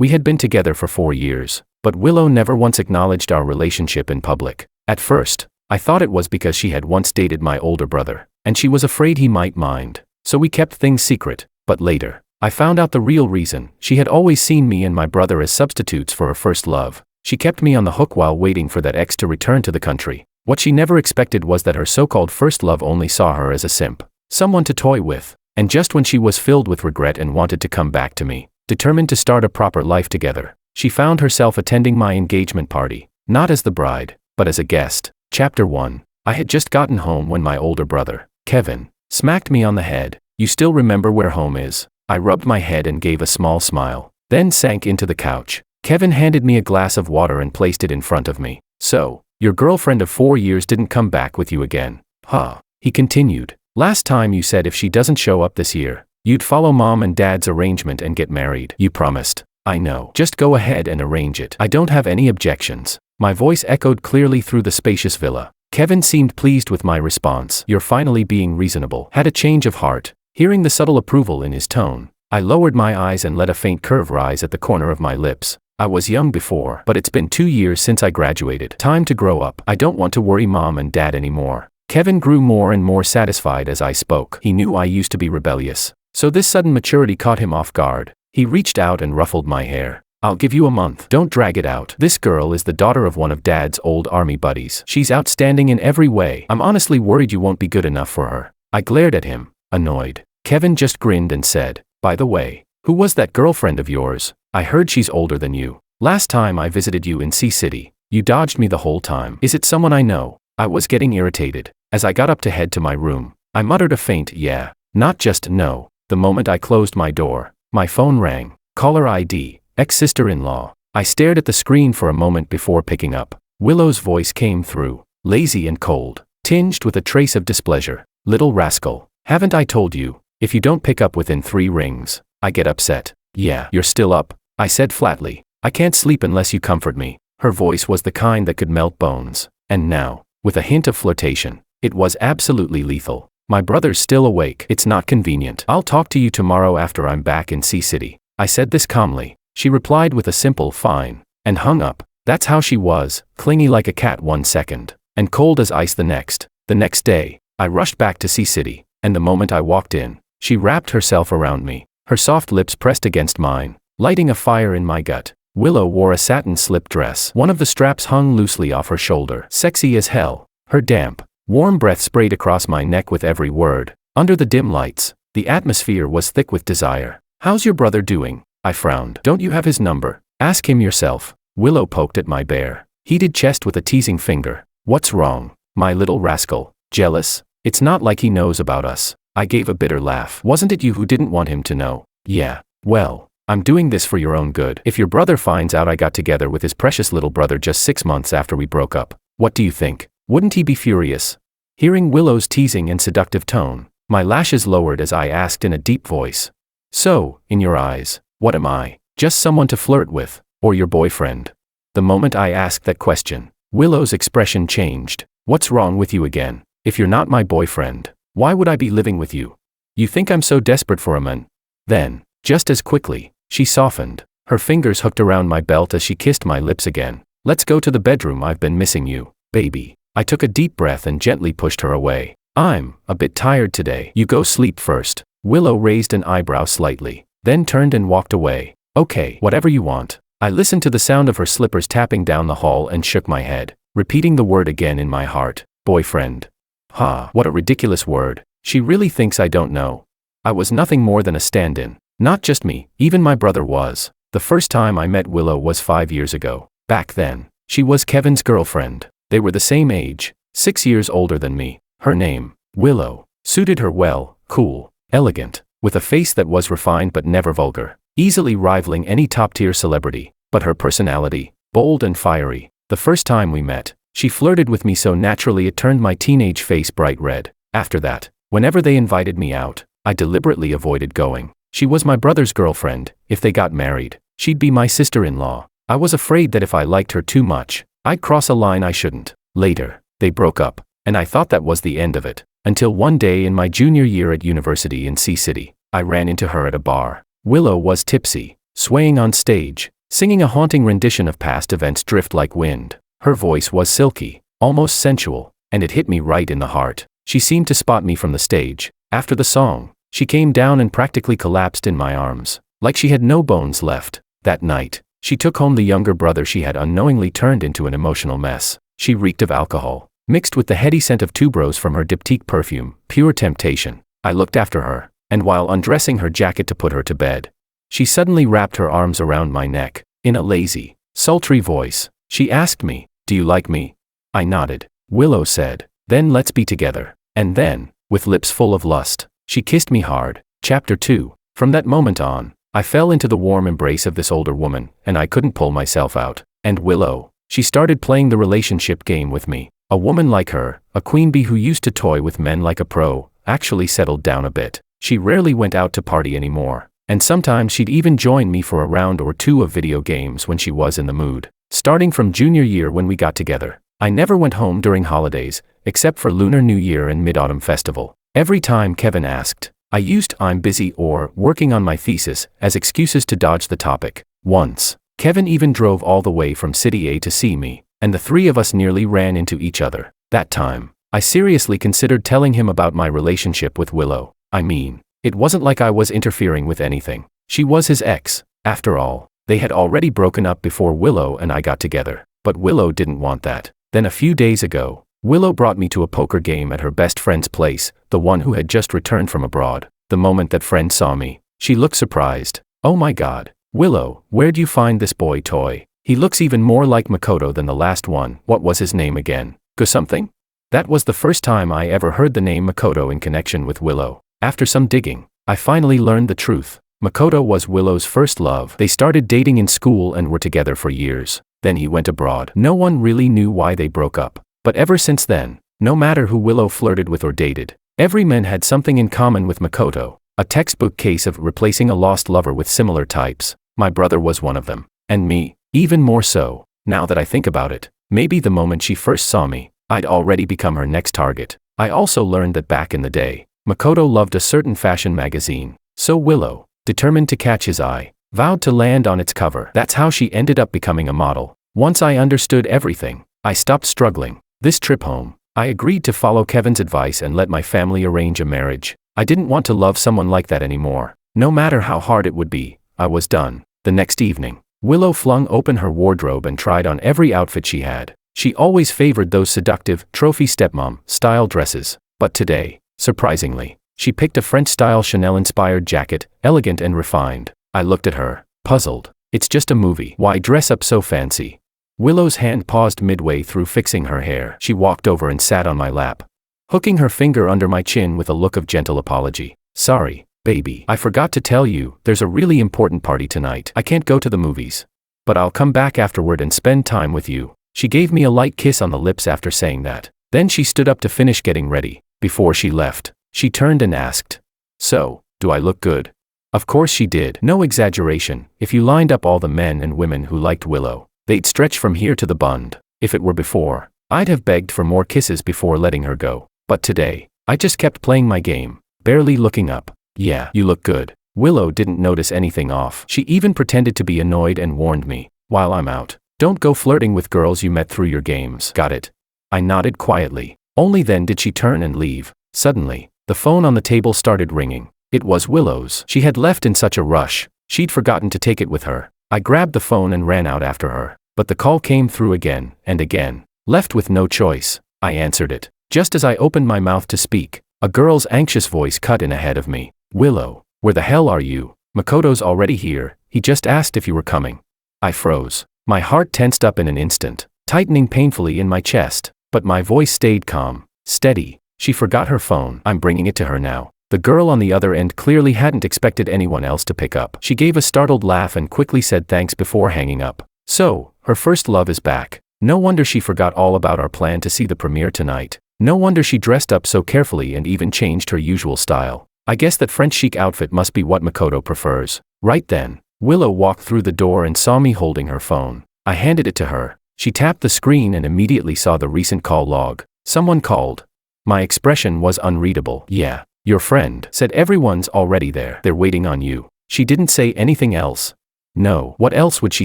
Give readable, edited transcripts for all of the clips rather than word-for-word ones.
We had been together for 4 years, but Willow never once acknowledged our relationship in public. At first, I thought it was because she had once dated my older brother, and she was afraid he might mind, so we kept things secret. But later, I found out the real reason. She had always seen me and my brother as substitutes for her first love. She kept me on the hook while waiting for that ex to return to the country. What she never expected was that her so-called first love only saw her as a simp, someone to toy with, and just when she was filled with regret and wanted to come back to me, determined to start a proper life together, she found herself attending my engagement party, not as the bride, but as a guest. Chapter 1. I had just gotten home when my older brother, Kevin, smacked me on the head. You still remember where home is? I rubbed my head and gave a small smile, then sank into the couch. Kevin handed me a glass of water and placed it in front of me. So, your girlfriend of 4 years didn't come back with you again, huh? He continued. Last time you said if she doesn't show up this year, you'd follow mom and dad's arrangement and get married. You promised. I know. Just go ahead and arrange it. I don't have any objections. My voice echoed clearly through the spacious villa. Kevin seemed pleased with my response. You're finally being reasonable. Had a change of heart. Hearing the subtle approval in his tone, I lowered my eyes and let a faint curve rise at the corner of my lips. I was young before, but it's been 2 years since I graduated. Time to grow up. I don't want to worry mom and dad anymore. Kevin grew more and more satisfied as I spoke. He knew I used to be rebellious, so this sudden maturity caught him off guard. He reached out and ruffled my hair. I'll give you a month. Don't drag it out. This girl is the daughter of one of Dad's old army buddies. She's outstanding in every way. I'm honestly worried you won't be good enough for her. I glared at him, annoyed. Kevin just grinned and said, by the way, who was that girlfriend of yours? I heard she's older than you. Last time I visited you in C-City, you dodged me the whole time. Is it someone I know? I was getting irritated. As I got up to head to my room, I muttered a faint yeah, not just no. The moment I closed my door, my phone rang. Caller ID, ex-sister-in-law. I stared at the screen for a moment before picking up. Willow's voice came through, lazy and cold, tinged with a trace of displeasure. Little rascal, haven't I told you, if you don't pick up within 3 rings, I get upset. Yeah, you're still up, I said flatly. I can't sleep unless you comfort me. Her voice was the kind that could melt bones. And now, with a hint of flirtation, it was absolutely lethal. My brother's still awake. It's not convenient. I'll talk to you tomorrow after I'm back in C-City. I said this calmly. She replied with a simple fine, and hung up. That's how she was, clingy like a cat 1 second, and cold as ice the next. The next day, I rushed back to C-City, and the moment I walked in, she wrapped herself around me, her soft lips pressed against mine, lighting a fire in my gut. Willow wore a satin slip dress. One of the straps hung loosely off her shoulder. Sexy as hell. Her damp, warm breath sprayed across my neck with every word. Under the dim lights, the atmosphere was thick with desire. How's your brother doing? I frowned. Don't you have his number? Ask him yourself. Willow poked at my bare, heated chest with a teasing finger. What's wrong, my little rascal? Jealous? It's not like he knows about us. I gave a bitter laugh. Wasn't it you who didn't want him to know? Yeah, well, I'm doing this for your own good. If your brother finds out I got together with his precious little brother just 6 months after we broke up, what do you think? Wouldn't he be furious? Hearing Willow's teasing and seductive tone, my lashes lowered as I asked in a deep voice. So, in your eyes, what am I? Just someone to flirt with, or your boyfriend? The moment I asked that question, Willow's expression changed. What's wrong with you again? If you're not my boyfriend, why would I be living with you? You think I'm so desperate for a man? Then, just as quickly, she softened. Her fingers hooked around my belt as she kissed my lips again. Let's go to the bedroom. I've been missing you, baby. I took a deep breath and gently pushed her away. I'm a bit tired today. You go sleep first. Willow raised an eyebrow slightly, then turned and walked away. Okay, whatever you want. I listened to the sound of her slippers tapping down the hall and shook my head, repeating the word again in my heart. Boyfriend. What a ridiculous word. She really thinks I don't know. I was nothing more than a stand-in. Not just me, even my brother was. The first time I met Willow was 5 years ago. Back then, she was Kevin's girlfriend. They were the same age, 6 years older than me. Her name, Willow, suited her well, cool, elegant, with a face that was refined but never vulgar, easily rivaling any top-tier celebrity. But her personality, bold and fiery. The first time we met, she flirted with me so naturally it turned my teenage face bright red. After that, whenever they invited me out, I deliberately avoided going. She was my brother's girlfriend. If they got married, she'd be my sister-in-law. I was afraid that if I liked her too much, I'd cross a line I shouldn't. Later, they broke up, and I thought that was the end of it. Until one day in my junior year at university in C-City, I ran into her at a bar. Willow was tipsy, swaying on stage, singing a haunting rendition of past events drift like wind. Her voice was silky, almost sensual, and it hit me right in the heart. She seemed to spot me from the stage. After the song, she came down and practically collapsed in my arms, like she had no bones left. That night, she took home the younger brother she had unknowingly turned into an emotional mess. She reeked of alcohol, mixed with the heady scent of tuberose from her diptyque perfume, pure temptation. I looked after her, and while undressing her jacket to put her to bed, she suddenly wrapped her arms around my neck. In a lazy, sultry voice, she asked me, "Do you like me?" I nodded. Willow said, "Then let's be together." And then, with lips full of lust, she kissed me hard. Chapter 2. From that moment on, I fell into the warm embrace of this older woman, and I couldn't pull myself out. And Willow, she started playing the relationship game with me. A woman like her, a queen bee who used to toy with men like a pro, actually settled down a bit. She rarely went out to party anymore, and sometimes she'd even join me for a round or two of video games when she was in the mood. Starting from junior year when we got together, I never went home during holidays, except for Lunar New Year and Mid-Autumn Festival. Every time Kevin asked, I used "I'm busy" or "working on my thesis" as excuses to dodge the topic. Once, Kevin even drove all the way from City A to see me, and the three of us nearly ran into each other. That time, I seriously considered telling him about my relationship with Willow. I mean, it wasn't like I was interfering with anything. She was his ex. After all, they had already broken up before Willow and I got together. But Willow didn't want that. Then a few days ago, Willow brought me to a poker game at her best friend's place, the one who had just returned from abroad. The moment that friend saw me, she looked surprised. "Oh my God, Willow, where'd you find this boy toy? He looks even more like Makoto than the last one." What was his name again? Go something? That was the first time I ever heard the name Makoto in connection with Willow. After some digging, I finally learned the truth. Makoto was Willow's first love. They started dating in school and were together for years. Then he went abroad. No one really knew why they broke up. But ever since then, no matter who Willow flirted with or dated, every man had something in common with Makoto, a textbook case of replacing a lost lover with similar types. My brother was one of them, and me, even more so. Now that I think about it, maybe the moment she first saw me, I'd already become her next target. I also learned that back in the day, Makoto loved a certain fashion magazine, so Willow, determined to catch his eye, vowed to land on its cover. That's how she ended up becoming a model. Once I understood everything, I stopped struggling. This trip home, I agreed to follow Kevin's advice and let my family arrange a marriage. I didn't want to love someone like that anymore. No matter how hard it would be, I was done. The next evening, Willow flung open her wardrobe and tried on every outfit she had. She always favored those seductive, trophy stepmom-style dresses. But today, surprisingly, she picked a French-style Chanel-inspired jacket, elegant and refined. I looked at her, puzzled. It's just a movie. Why dress up so fancy? Willow's hand paused midway through fixing her hair. She walked over and sat on my lap, hooking her finger under my chin with a look of gentle apology. "Sorry, baby. I forgot to tell you, there's a really important party tonight. I can't go to the movies, but I'll come back afterward and spend time with you." She gave me a light kiss on the lips after saying that. Then she stood up to finish getting ready. Before she left, she turned and asked, "So, do I look good?" Of course she did. No exaggeration. If you lined up all the men and women who liked Willow, they'd stretch from here to the bund. If it were before, I'd have begged for more kisses before letting her go. But today, I just kept playing my game, barely looking up. "Yeah, you look good." Willow didn't notice anything off. She even pretended to be annoyed and warned me, "While I'm out, don't go flirting with girls you met through your games. Got it?" I nodded quietly. Only then did she turn and leave. Suddenly, the phone on the table started ringing. It was Willow's. She had left in such a rush, she'd forgotten to take it with her. I grabbed the phone and ran out after her. But the call came through again and again. Left with no choice, I answered it. Just as I opened my mouth to speak, a girl's anxious voice cut in ahead of me. "Willow, where the hell are you? Makoto's already here. He just asked if you were coming." I froze. My heart tensed up in an instant, tightening painfully in my chest. But my voice stayed calm, steady. She forgot her phone. "I'm bringing it to her now." The girl on the other end clearly hadn't expected anyone else to pick up. She gave a startled laugh and quickly said thanks before hanging up. So, her first love is back. No wonder she forgot all about our plan to see the premiere tonight. No wonder she dressed up so carefully and even changed her usual style. I guess that French chic outfit must be what Makoto prefers. Right then, Willow walked through the door and saw me holding her phone. I handed it to her. She tapped the screen and immediately saw the recent call log. Someone called. My expression was unreadable. "Yeah, your friend said everyone's already there. They're waiting on you." She didn't say anything else. No, what else would she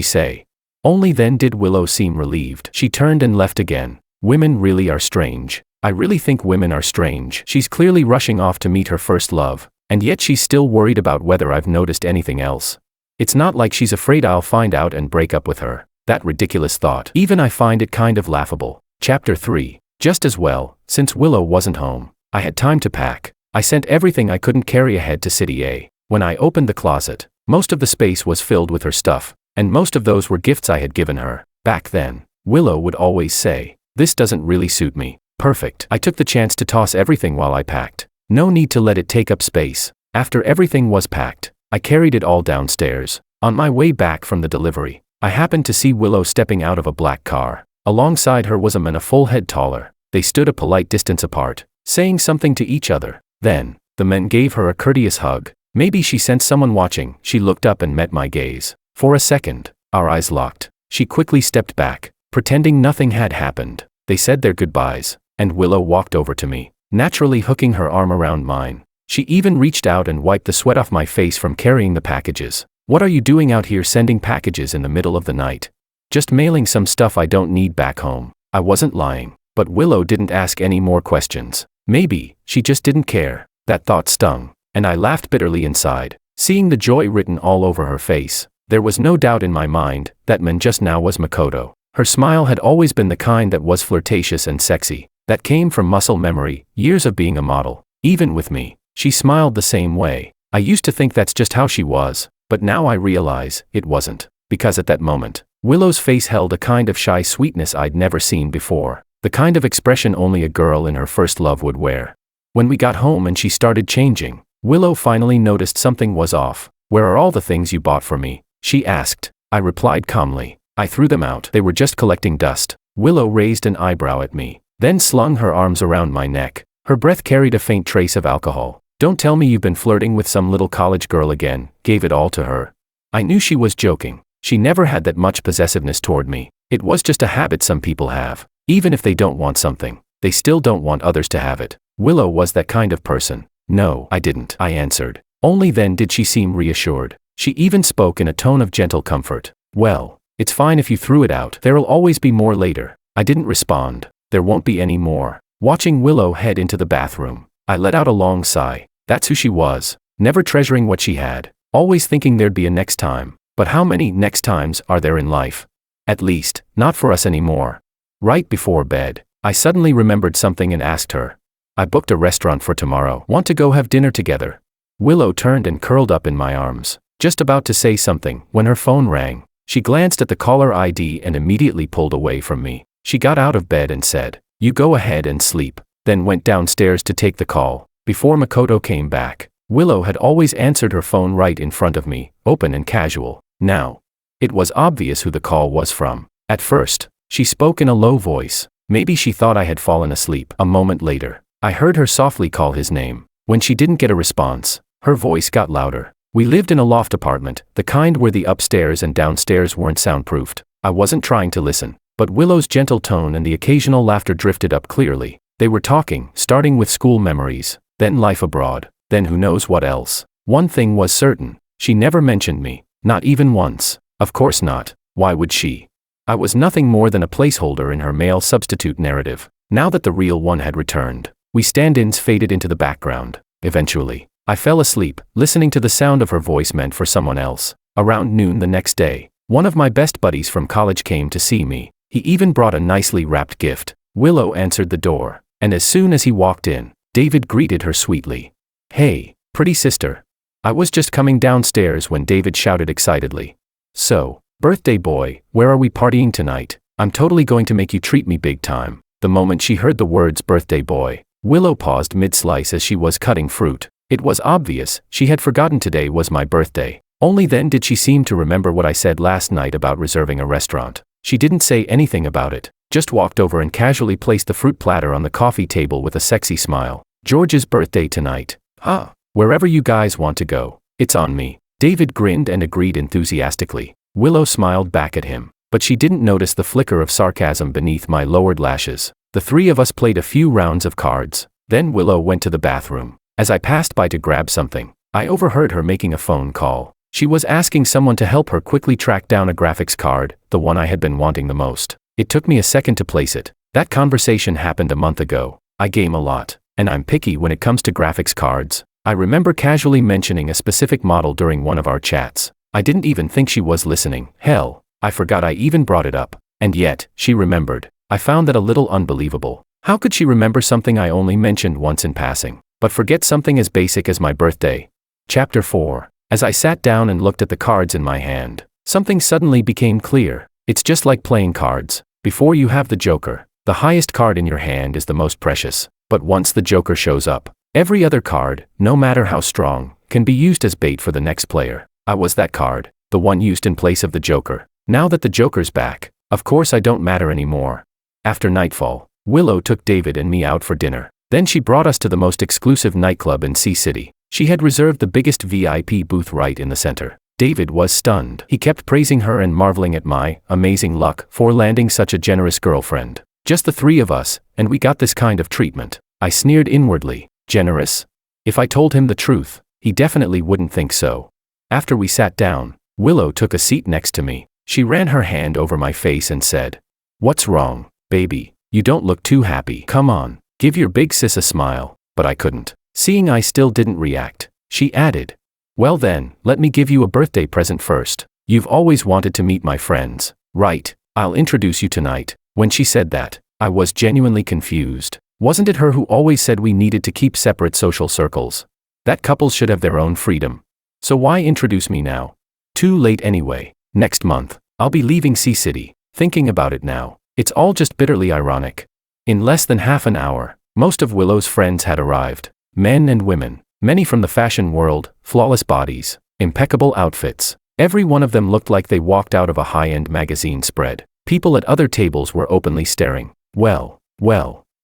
say? Only then did Willow seem relieved. She turned and left again. Women really are strange. I really think women are strange. She's clearly rushing off to meet her first love, and yet she's still worried about whether I've noticed anything else. It's not like she's afraid I'll find out and break up with her. That ridiculous thought. Even I find it kind of laughable. Chapter 3. Just as well, since Willow wasn't home, I had time to pack. I sent everything I couldn't carry ahead to City A. When I opened the closet, most of the space was filled with her stuff, and most of those were gifts I had given her. Back then, Willow would always say, "This doesn't really suit me." Perfect. I took the chance to toss everything while I packed. No need to let it take up space. After everything was packed, I carried it all downstairs. On my way back from the delivery, I happened to see Willow stepping out of a black car. Alongside her was a man a full head taller. They stood a polite distance apart, saying something to each other. Then, the man gave her a courteous hug. Maybe she sensed someone watching. She looked up and met my gaze. For a second, our eyes locked. She quickly stepped back, pretending nothing had happened. They said their goodbyes, and Willow walked over to me, naturally hooking her arm around mine. She even reached out and wiped the sweat off my face from carrying the packages. "What are you doing out here sending packages in the middle of the night?" "Just mailing some stuff I don't need back home." I wasn't lying, but Willow didn't ask any more questions. Maybe she just didn't care. That thought stung, and I laughed bitterly inside, seeing the joy written all over her face. There was no doubt in my mind that man just now was Makoto. Her smile had always been the kind that was flirtatious and sexy, that came from muscle memory, years of being a model. Even with me, she smiled the same way. I used to think that's just how she was, but now I realize it wasn't, because at that moment, Willow's face held a kind of shy sweetness I'd never seen before, the kind of expression only a girl in her first love would wear. When we got home and she started changing, Willow finally noticed something was off. "Where are all the things you bought for me?" she asked. I replied calmly. "I threw them out. They were just collecting dust." Willow raised an eyebrow at me, then slung her arms around my neck. Her breath carried a faint trace of alcohol. "Don't tell me you've been flirting with some little college girl again." Gave it all to her. I knew she was joking. She never had that much possessiveness toward me. It was just a habit some people have. Even if they don't want something, they still don't want others to have it. Willow was that kind of person. "No, I didn't," I answered. Only then did she seem reassured. She even spoke in a tone of gentle comfort. "Well, it's fine if you threw it out. There'll always be more later." I didn't respond. There won't be any more. Watching Willow head into the bathroom, I let out a long sigh. That's who she was. Never treasuring what she had. Always thinking there'd be a next time. But how many next times are there in life? At least, not for us anymore. Right before bed, I suddenly remembered something and asked her. "I booked a restaurant for tomorrow. Want to go have dinner together?" Willow turned and curled up in my arms, just about to say something, when her phone rang. She glanced at the caller ID and immediately pulled away from me. She got out of bed and said, "You go ahead and sleep," then went downstairs to take the call. Before Makoto came back, Willow had always answered her phone right in front of me, open and casual. Now, it was obvious who the call was from. At first, she spoke in a low voice. Maybe she thought I had fallen asleep. A moment later, I heard her softly call his name. When she didn't get a response, her voice got louder. We lived in a loft apartment, the kind where the upstairs and downstairs weren't soundproofed. I wasn't trying to listen, but Willow's gentle tone and the occasional laughter drifted up clearly. They were talking, starting with school memories, then life abroad, then who knows what else. One thing was certain, she never mentioned me, not even once. Of course not. Why would she? I was nothing more than a placeholder in her male substitute narrative. Now that the real one had returned, we stand-ins faded into the background. Eventually, I fell asleep, listening to the sound of her voice meant for someone else. Around noon the next day, one of my best buddies from college came to see me. He even brought a nicely wrapped gift. Willow answered the door, and as soon as he walked in, David greeted her sweetly. "Hey, pretty sister." I was just coming downstairs when David shouted excitedly. "So, birthday boy, where are we partying tonight? I'm totally going to make you treat me big time." The moment she heard the words birthday boy, Willow paused mid-slice as she was cutting fruit. It was obvious she had forgotten today was my birthday. Only then did she seem to remember what I said last night about reserving a restaurant. She didn't say anything about it, just walked over and casually placed the fruit platter on the coffee table with a sexy smile. "George's birthday tonight. Huh? Wherever you guys want to go, it's on me." David grinned and agreed enthusiastically. Willow smiled back at him, but she didn't notice the flicker of sarcasm beneath my lowered lashes. The three of us played a few rounds of cards. Then Willow went to the bathroom. As I passed by to grab something, I overheard her making a phone call. She was asking someone to help her quickly track down a graphics card, the one I had been wanting the most. It took me a second to place it. That conversation happened a month ago. I game a lot, and I'm picky when it comes to graphics cards. I remember casually mentioning a specific model during one of our chats. I didn't even think she was listening. Hell, I forgot I even brought it up. And yet, she remembered. I found that a little unbelievable. How could she remember something I only mentioned once in passing, but forget something as basic as my birthday? Chapter 4. As I sat down and looked at the cards in my hand, something suddenly became clear. It's just like playing cards. Before you have the joker, the highest card in your hand is the most precious. But once the joker shows up, every other card, no matter how strong, can be used as bait for the next player. I was that card, the one used in place of the joker. Now that the joker's back, of course I don't matter anymore. After nightfall, Willow took David and me out for dinner. Then she brought us to the most exclusive nightclub in Sea City. She had reserved the biggest VIP booth right in the center. David was stunned. He kept praising her and marveling at my amazing luck for landing such a generous girlfriend. Just the three of us, and we got this kind of treatment. I sneered inwardly. Generous? If I told him the truth, he definitely wouldn't think so. After we sat down, Willow took a seat next to me. She ran her hand over my face and said, "What's wrong, baby? You don't look too happy. Come on, give your big sis a smile." But I couldn't. Seeing I still didn't react, she added, "Well then, let me give you a birthday present first. You've always wanted to meet my friends, right? I'll introduce you tonight." When she said that, I was genuinely confused. Wasn't it her who always said we needed to keep separate social circles? That couples should have their own freedom. So why introduce me now? Too late anyway. Next month, I'll be leaving Sea City. Thinking about it now, it's all just bitterly ironic. In less than half an hour, most of Willow's friends had arrived. Men and women, many from the fashion world, flawless bodies, impeccable outfits. Every one of them looked like they walked out of a high-end magazine spread. People at other tables were openly staring. Well,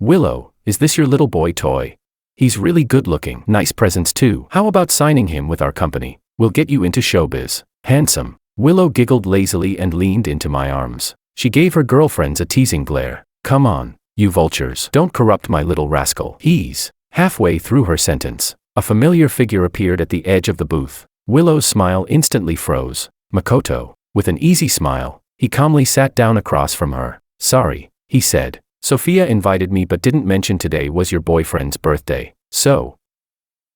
Willow, is this your little boy toy? He's really good looking. Nice presents too. How about signing him with our company? We'll get you into showbiz. Handsome. Willow giggled lazily and leaned into my arms. She gave her girlfriends a teasing glare. Come on, you vultures. Don't corrupt my little rascal. He's. Halfway through her sentence, a familiar figure appeared at the edge of the booth. Willow's smile instantly froze. Makoto. With an easy smile, he calmly sat down across from her. Sorry, he said. Sophia invited me but didn't mention today was your boyfriend's birthday, so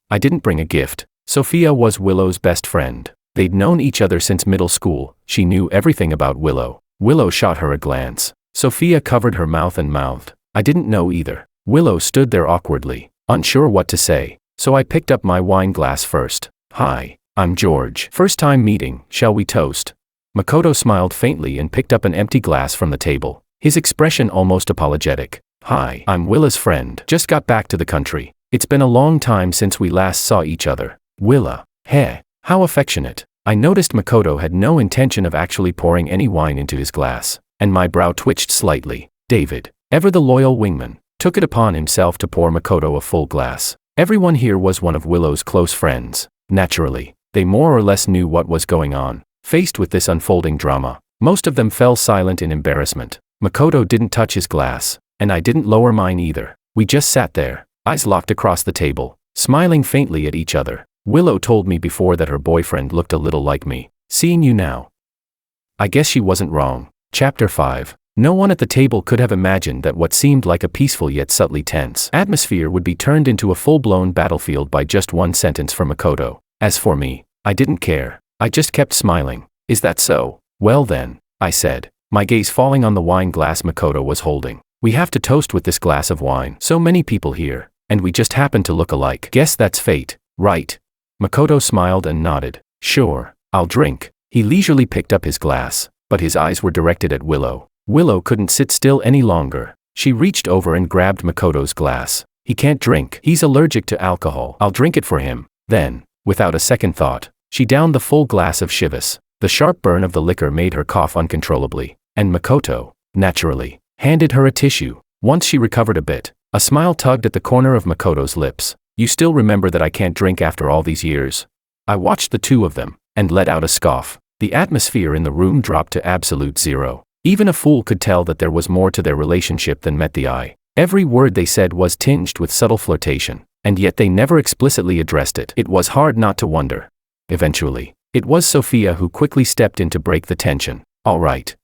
I didn't bring a gift. Sophia was Willow's best friend. They'd known each other since middle school. She knew everything about Willow. Willow shot her a glance. Sophia covered her mouth and mouthed, I didn't know either. Willow stood there awkwardly, unsure what to say, so I picked up my wine glass first. Hi, I'm George. First time meeting, shall we toast? Makoto smiled faintly and picked up an empty glass from the table, his expression almost apologetic. Hi, I'm Willa's friend. Just got back to the country. It's been a long time since we last saw each other. Willa. Heh, how affectionate. I noticed Makoto had no intention of actually pouring any wine into his glass, and my brow twitched slightly. David, ever the loyal wingman, took it upon himself to pour Makoto a full glass. Everyone here was one of Willow's close friends. Naturally, they more or less knew what was going on. Faced with this unfolding drama, most of them fell silent in embarrassment. Makoto didn't touch his glass, and I didn't lower mine either. We just sat there, eyes locked across the table, smiling faintly at each other. Willow told me before that her boyfriend looked a little like me. Seeing you now, I guess she wasn't wrong. Chapter 5. No one at the table could have imagined that what seemed like a peaceful yet subtly tense atmosphere would be turned into a full-blown battlefield by just one sentence from Makoto. As for me, I didn't care. I just kept smiling. Is that so? Well then, I said, my gaze falling on the wine glass Makoto was holding. We have to toast with this glass of wine. So many people here, and we just happen to look alike. Guess that's fate, right? Makoto smiled and nodded. Sure, I'll drink. He leisurely picked up his glass, but his eyes were directed at Willow. Willow couldn't sit still any longer. She reached over and grabbed Makoto's glass. He can't drink. He's allergic to alcohol. I'll drink it for him. Then, without a second thought, she downed the full glass of Chivas. The sharp burn of the liquor made her cough uncontrollably, and Makoto, naturally, handed her a tissue. Once she recovered a bit, a smile tugged at the corner of Makoto's lips. You still remember that I can't drink after all these years? I watched the two of them, and let out a scoff. The atmosphere in the room dropped to absolute zero. Even a fool could tell that there was more to their relationship than met the eye. Every word they said was tinged with subtle flirtation, and yet they never explicitly addressed it. It was hard not to wonder. Eventually, It was Sophia who quickly stepped in to break the tension. All right.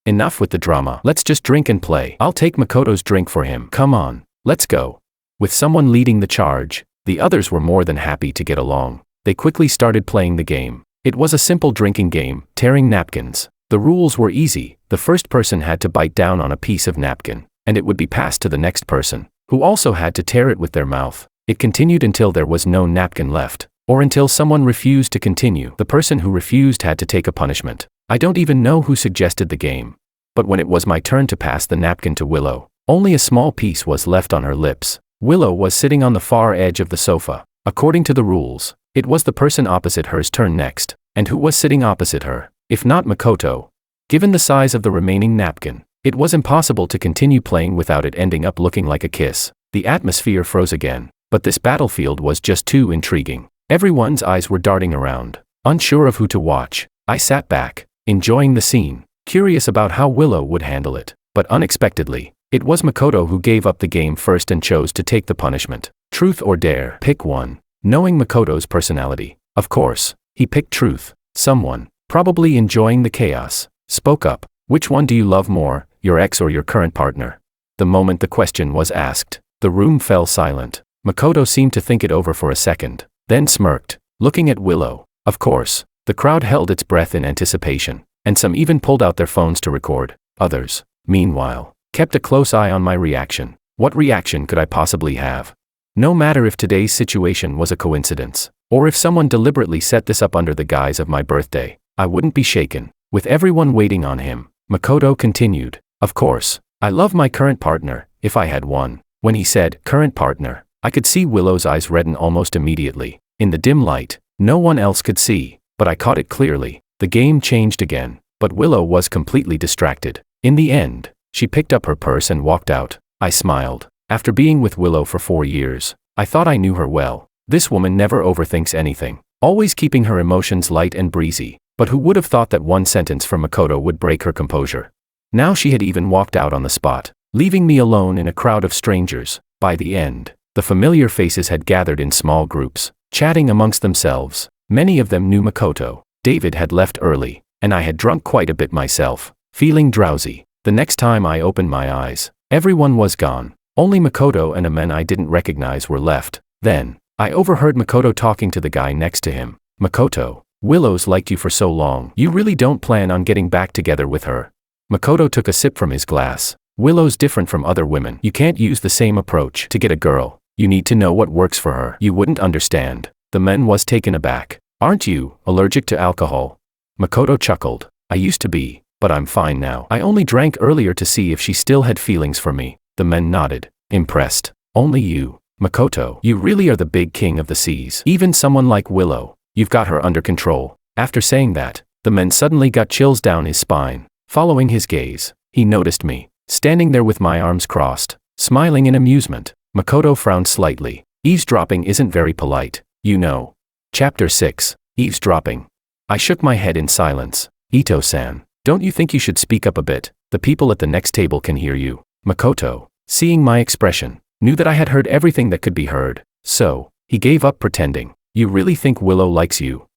Enough with the drama. Let's just drink and play. I'll take Makoto's drink for him. Come on, let's go. With someone leading the charge, the others were more than happy to get along. They quickly started playing the game. It was a simple drinking game, tearing napkins. The rules were easy. The first person had to bite down on a piece of napkin, and it would be passed to the next person, who also had to tear it with their mouth. It continued until there was no napkin left, or until someone refused to continue. The person who refused had to take a punishment. I don't even know who suggested the game. But when it was my turn to pass the napkin to Willow, only a small piece was left on her lips. Willow was sitting on the far edge of the sofa. According to the rules, it was the person opposite her's turn next. And who was sitting opposite her, if not Makoto? Given the size of the remaining napkin, it was impossible to continue playing without it ending up looking like a kiss. The atmosphere froze again, but this battlefield was just too intriguing. Everyone's eyes were darting around, unsure of who to watch. I sat back, enjoying the scene, curious about how Willow would handle it. But unexpectedly, it was Makoto who gave up the game first and chose to take the punishment. Truth or dare? Pick one. Knowing Makoto's personality, of course, he picked truth. Someone, probably enjoying the chaos, spoke up. Which one do you love more, your ex or your current partner? The moment the question was asked, the room fell silent. Makoto seemed to think it over for a second, then smirked, looking at Willow. Of course, the crowd held its breath in anticipation, and some even pulled out their phones to record. Others, meanwhile, kept a close eye on my reaction. What reaction could I possibly have? No matter if today's situation was a coincidence, or if someone deliberately set this up under the guise of my birthday, I wouldn't be shaken. With everyone waiting on him, Makoto continued, of course, I love my current partner, if I had one. When he said, current partner, I could see Willow's eyes redden almost immediately. In the dim light, no one else could see, but I caught it clearly. The game changed again, but Willow was completely distracted. In the end, she picked up her purse and walked out. I smiled. After being with Willow for 4 years, I thought I knew her well. This woman never overthinks anything, always keeping her emotions light and breezy. But who would have thought that one sentence from Makoto would break her composure? Now she had even walked out on the spot, leaving me alone in a crowd of strangers. By the end, the familiar faces had gathered in small groups, chatting amongst themselves. Many of them knew Makoto. David had left early, and I had drunk quite a bit myself, feeling drowsy. The next time I opened my eyes, everyone was gone. Only Makoto and a man I didn't recognize were left. Then, I overheard Makoto talking to the guy next to him. Makoto, Willow's liked you for so long. You really don't plan on getting back together with her? Makoto took a sip from his glass. Willow's different from other women. You can't use the same approach to get a girl. You need to know what works for her. You wouldn't understand. The man was taken aback. Aren't you allergic to alcohol? Makoto chuckled. I used to be, but I'm fine now. I only drank earlier to see if she still had feelings for me. The man nodded, impressed. Only you, Makoto. You really are the big king of the seas. Even someone like Willow, you've got her under control. After saying that, the man suddenly got chills down his spine. Following his gaze, he noticed me, standing there with my arms crossed, smiling in amusement. Makoto frowned slightly. Eavesdropping isn't very polite, you know. Chapter 6. Eavesdropping. I shook my head in silence. Ito-san, don't you think you should speak up a bit? The people at the next table can hear you. Makoto, seeing my expression, knew that I had heard everything that could be heard, so he gave up pretending. You really think Willow likes you?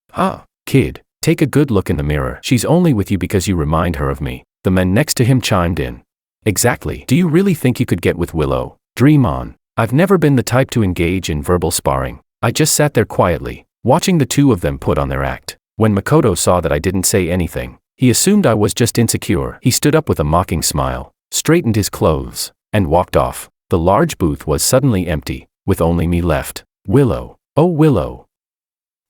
Kid, take a good look in the mirror. She's only with you because you remind her of me. The man next to him chimed in. Exactly. Do you really think you could get with Willow? Dream on. I've never been the type to engage in verbal sparring. I just sat there quietly, watching the two of them put on their act. When Makoto saw that I didn't say anything, he assumed I was just insecure. He stood up with a mocking smile, straightened his clothes, and walked off. The large booth was suddenly empty, with only me left. Willow. Oh Willow.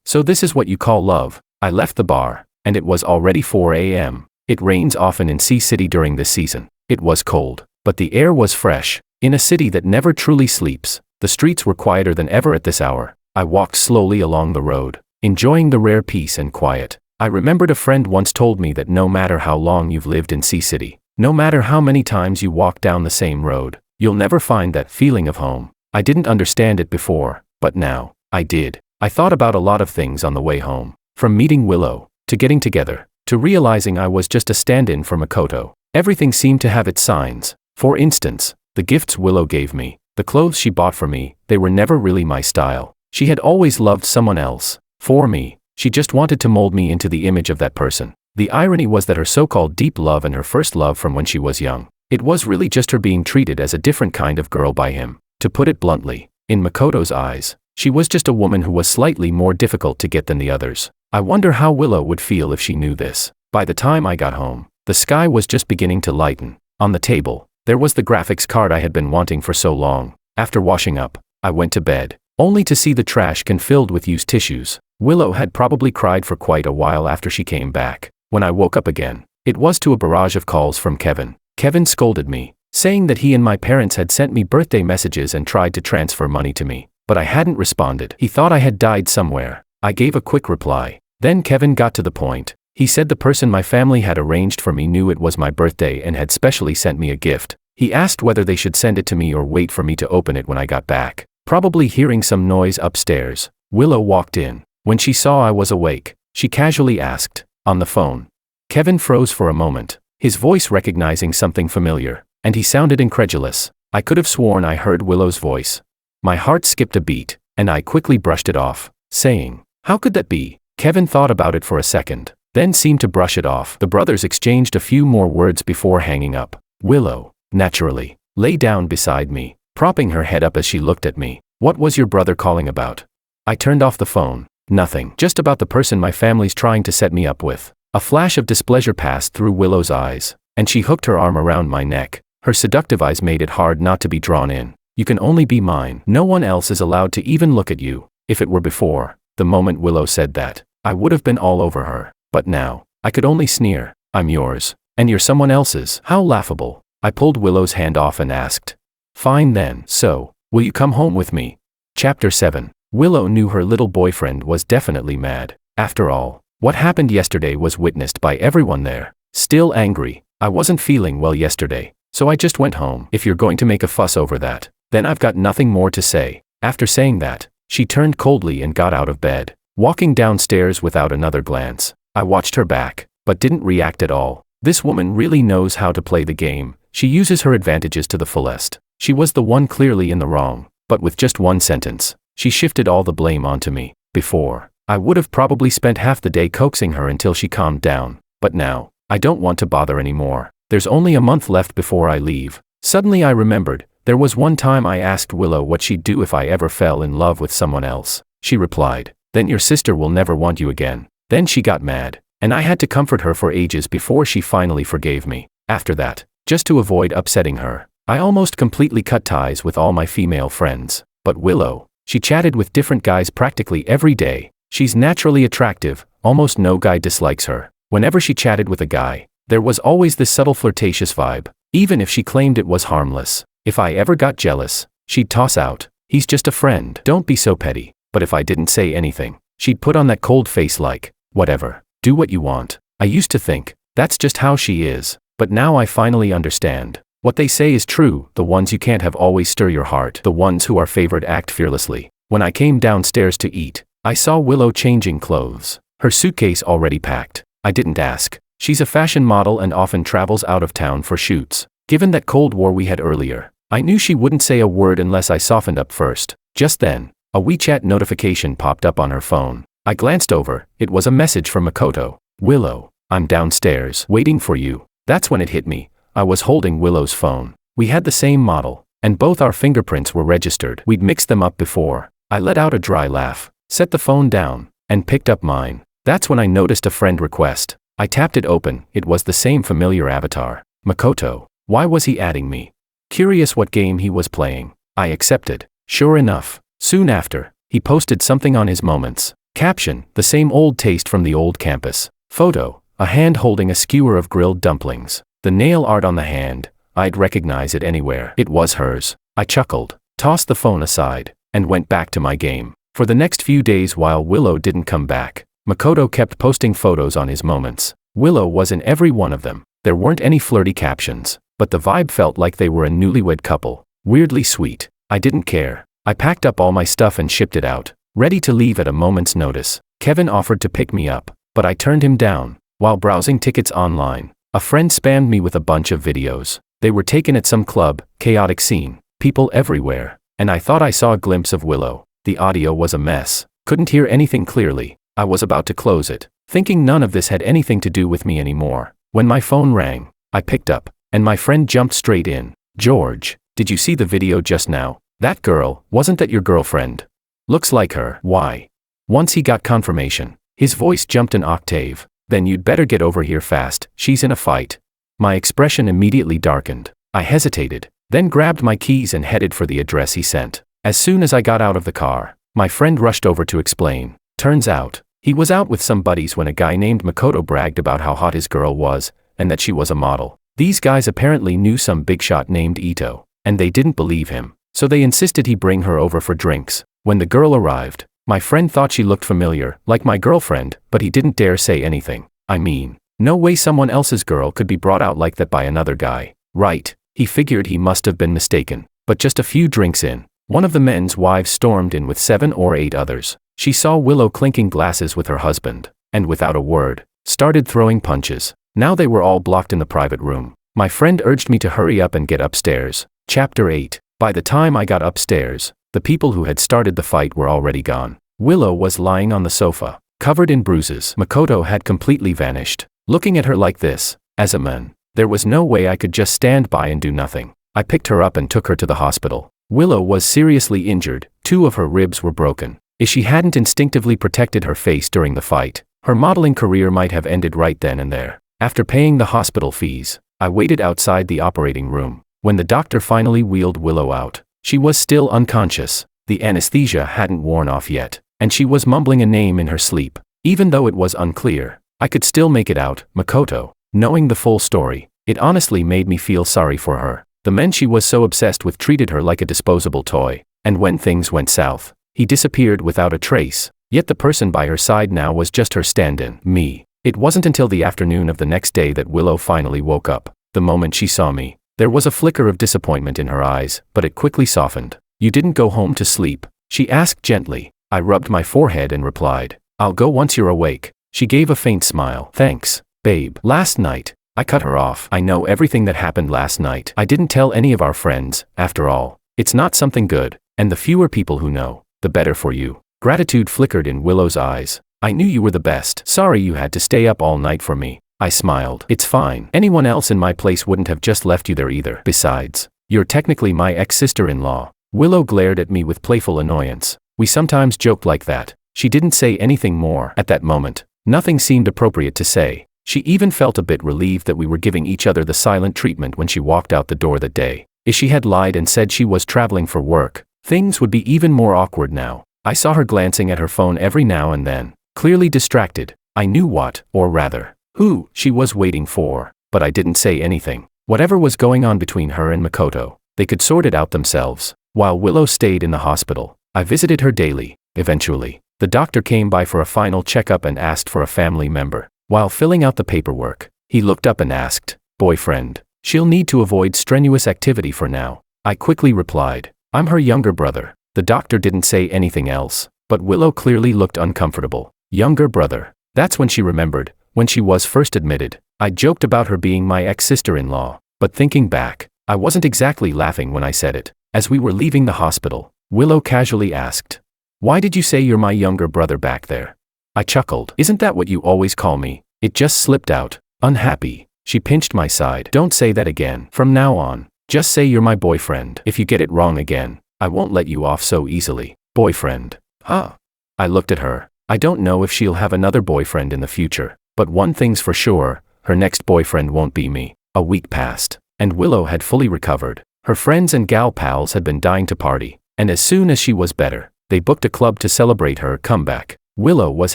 So this is what you call love. I left the bar, and it was already 4 a.m. It rains often in Sea City during this season. It was cold, but the air was fresh. In a city that never truly sleeps, the streets were quieter than ever at this hour. I walked slowly along the road, enjoying the rare peace and quiet. I remembered a friend once told me that no matter how long you've lived in Sea City, no matter how many times you walk down the same road, you'll never find that feeling of home. I didn't understand it before, but now, I did. I thought about a lot of things on the way home. From meeting Willow, to getting together, to realizing I was just a stand-in for Makoto. Everything seemed to have its signs. For instance, the gifts Willow gave me, the clothes she bought for me, they were never really my style. She had always loved someone else. For me, She just wanted to mold me into the image of that person. The irony was that her so-called deep love and her first love from when she was young, it was really just her being treated as a different kind of girl by him. To put it bluntly, in Makoto's eyes, she was just a woman who was slightly more difficult to get than the others. I wonder how Willow would feel if she knew this. By the time I got home, the sky was just beginning to lighten. On the table, there was the graphics card I had been wanting for so long. After washing up, I went to bed, only to see the trash can filled with used tissues. Willow had probably cried for quite a while after she came back. When I woke up again, it was to a barrage of calls from Kevin. Kevin scolded me, saying that he and my parents had sent me birthday messages and tried to transfer money to me, but I hadn't responded. He thought I had died somewhere. I gave a quick reply. Then Kevin got to the point. He said the person my family had arranged for me knew it was my birthday and had specially sent me a gift. He asked whether they should send it to me or wait for me to open it when I got back. Probably hearing some noise upstairs, Willow walked in. When she saw I was awake, she casually asked, "On the phone?" Kevin froze for a moment, his voice recognizing something familiar, and he sounded incredulous. I could have sworn I heard Willow's voice. My heart skipped a beat, and I quickly brushed it off, saying, "How could that be?" Kevin thought about it for a second, then seemed to brush it off. The brothers exchanged a few more words before hanging up. Willow, naturally, lay down beside me, propping her head up as she looked at me. "What was your brother calling about?" I turned off the phone. "Nothing, just about the person my family's trying to set me up with." A flash of displeasure passed through Willow's eyes, and she hooked her arm around my neck. Her seductive eyes made it hard not to be drawn in. "You can only be mine. No one else is allowed to even look at you." If it were before, the moment Willow said that, I would have been all over her. But now, I could only sneer. "I'm yours, and you're someone else's." How laughable. I pulled Willow's hand off and asked, "Fine then, so, will you come home with me?" Chapter 7. Willow knew her little boyfriend was definitely mad. After all, what happened yesterday was witnessed by everyone there. Still angry, I wasn't feeling well yesterday, so I just went home. "If you're going to make a fuss over that, then I've got nothing more to say." After saying that, she turned coldly and got out of bed, walking downstairs without another glance. I watched her back, but didn't react at all. This woman really knows how to play the game. She uses her advantages to the fullest. She was the one clearly in the wrong, but with just one sentence, she shifted all the blame onto me. Before, I would have probably spent half the day coaxing her until she calmed down, but now, I don't want to bother anymore. There's only a month left before I leave. Suddenly I remembered, there was one time I asked Willow what she'd do if I ever fell in love with someone else. She replied, "Then your sister will never want you again." Then she got mad, and I had to comfort her for ages before she finally forgave me. After that, just to avoid upsetting her, I almost completely cut ties with all my female friends. But Willow, she chatted with different guys practically every day. She's naturally attractive, almost no guy dislikes her. Whenever she chatted with a guy, there was always this subtle flirtatious vibe, even if she claimed it was harmless. If I ever got jealous, she'd toss out, "He's just a friend, don't be so petty." But if I didn't say anything, she'd put on that cold face like, "Whatever, do what you want." I used to think, that's just how she is, but now I finally understand. What they say is true, the ones you can't have always stir your heart. The ones who are favored act fearlessly. When I came downstairs to eat, I saw Willow changing clothes, her suitcase already packed. I didn't ask. She's a fashion model and often travels out of town for shoots. Given that Cold War we had earlier, I knew she wouldn't say a word unless I softened up first. Just then, a WeChat notification popped up on her phone. I glanced over. It was a message from Makoto. "Willow, I'm downstairs, waiting for you." That's when it hit me. I was holding Willow's phone. We had the same model, and both our fingerprints were registered. We'd mixed them up before. I let out a dry laugh, set the phone down, and picked up mine. That's when I noticed a friend request. I tapped it open. It was the same familiar avatar. Makoto. Why was he adding me? Curious what game he was playing. I accepted. Sure enough, soon after, he posted something on his moments. Caption, the same old taste from the old campus. Photo, a hand holding a skewer of grilled dumplings. The nail art on the hand, I'd recognize it anywhere. It was hers. I chuckled, tossed the phone aside, and went back to my game. For the next few days while Willow didn't come back, Makoto kept posting photos on his moments. Willow was in every one of them. There weren't any flirty captions, but the vibe felt like they were a newlywed couple. Weirdly sweet. I didn't care. I packed up all my stuff and shipped it out, ready to leave at a moment's notice. Kevin offered to pick me up, but I turned him down. While browsing tickets online, a friend spammed me with a bunch of videos. They were taken at some club, chaotic scene, people everywhere, and I thought I saw a glimpse of Willow. The audio was a mess, couldn't hear anything clearly. I was about to close it, thinking none of this had anything to do with me anymore, when my phone rang. I picked up, and my friend jumped straight in. "George, did you see the video just now? That girl, wasn't that your girlfriend? Looks like her." "Why?" Once he got confirmation, his voice jumped an octave. "Then you'd better get over here fast, she's in a fight." My expression immediately darkened. I hesitated, then grabbed my keys and headed for the address he sent. As soon as I got out of the car, my friend rushed over to explain. Turns out, he was out with some buddies when a guy named Makoto bragged about how hot his girl was, and that she was a model. These guys apparently knew some big shot named Ito, and they didn't believe him, so they insisted he bring her over for drinks. When the girl arrived, my friend thought she looked familiar, like my girlfriend, but he didn't dare say anything. I mean, no way someone else's girl could be brought out like that by another guy, right? He figured he must have been mistaken. But just a few drinks in, one of the men's wives stormed in with 7 or 8 others. She saw Willow clinking glasses with her husband, and without a word, started throwing punches. Now they were all blocked in the private room. My friend urged me to hurry up and get upstairs. Chapter 8. By the time I got upstairs, the people who had started the fight were already gone. Willow was lying on the sofa, covered in bruises. Makoto had completely vanished. Looking at her like this, as a man, there was no way I could just stand by and do nothing. I picked her up and took her to the hospital. Willow was seriously injured. 2 of her ribs were broken. If she hadn't instinctively protected her face during the fight, her modeling career might have ended right then and there. After paying the hospital fees, I waited outside the operating room. When the doctor finally wheeled Willow out, she was still unconscious. The anesthesia hadn't worn off yet, and she was mumbling a name in her sleep. Even though it was unclear, I could still make it out, Makoto. Knowing the full story, it honestly made me feel sorry for her. The men she was so obsessed with treated her like a disposable toy, and when things went south, he disappeared without a trace. Yet the person by her side now was just her stand-in, me. It wasn't until the afternoon of the next day that Willow finally woke up. The moment she saw me, there was a flicker of disappointment in her eyes, but it quickly softened. "You didn't go home to sleep?" she asked gently. I rubbed my forehead and replied, "I'll go once you're awake." She gave a faint smile. "Thanks, babe." Last night, I cut her off. "I know everything that happened last night. I didn't tell any of our friends. After all, it's not something good, and the fewer people who know, the better for you." Gratitude flickered in Willow's eyes. "I knew you were the best. Sorry you had to stay up all night for me." I smiled. "It's fine. Anyone else in my place wouldn't have just left you there either. Besides, you're technically my ex-sister-in-law." Willow glared at me with playful annoyance. "We sometimes joked like that." She didn't say anything more. At that moment, nothing seemed appropriate to say. She even felt a bit relieved that we were giving each other the silent treatment when she walked out the door that day. If she had lied and said she was traveling for work, things would be even more awkward now. I saw her glancing at her phone every now and then, clearly distracted. I knew what, or rather, who, she was waiting for, but I didn't say anything. Whatever was going on between her and Makoto, they could sort it out themselves. While Willow stayed in the hospital, I visited her daily. Eventually, the doctor came by for a final checkup and asked for a family member. While filling out the paperwork, he looked up and asked, "Boyfriend?" "She'll need to avoid strenuous activity for now." I quickly replied, "I'm her younger brother." The doctor didn't say anything else, but Willow clearly looked uncomfortable. Younger brother. That's when she remembered, when she was first admitted, I joked about her being my ex-sister-in-law. But thinking back, I wasn't exactly laughing when I said it. As we were leaving the hospital, Willow casually asked, "Why did you say you're my younger brother back there?" I chuckled. "Isn't that what you always call me?" It just slipped out. Unhappy, she pinched my side. "Don't say that again. From now on, just say you're my boyfriend. If you get it wrong again, I won't let you off so easily." "Boyfriend? Huh?" I looked at her. I don't know if she'll have another boyfriend in the future, but one thing's for sure, her next boyfriend won't be me. A week passed, and Willow had fully recovered. Her friends and gal pals had been dying to party, and as soon as she was better, they booked a club to celebrate her comeback. Willow was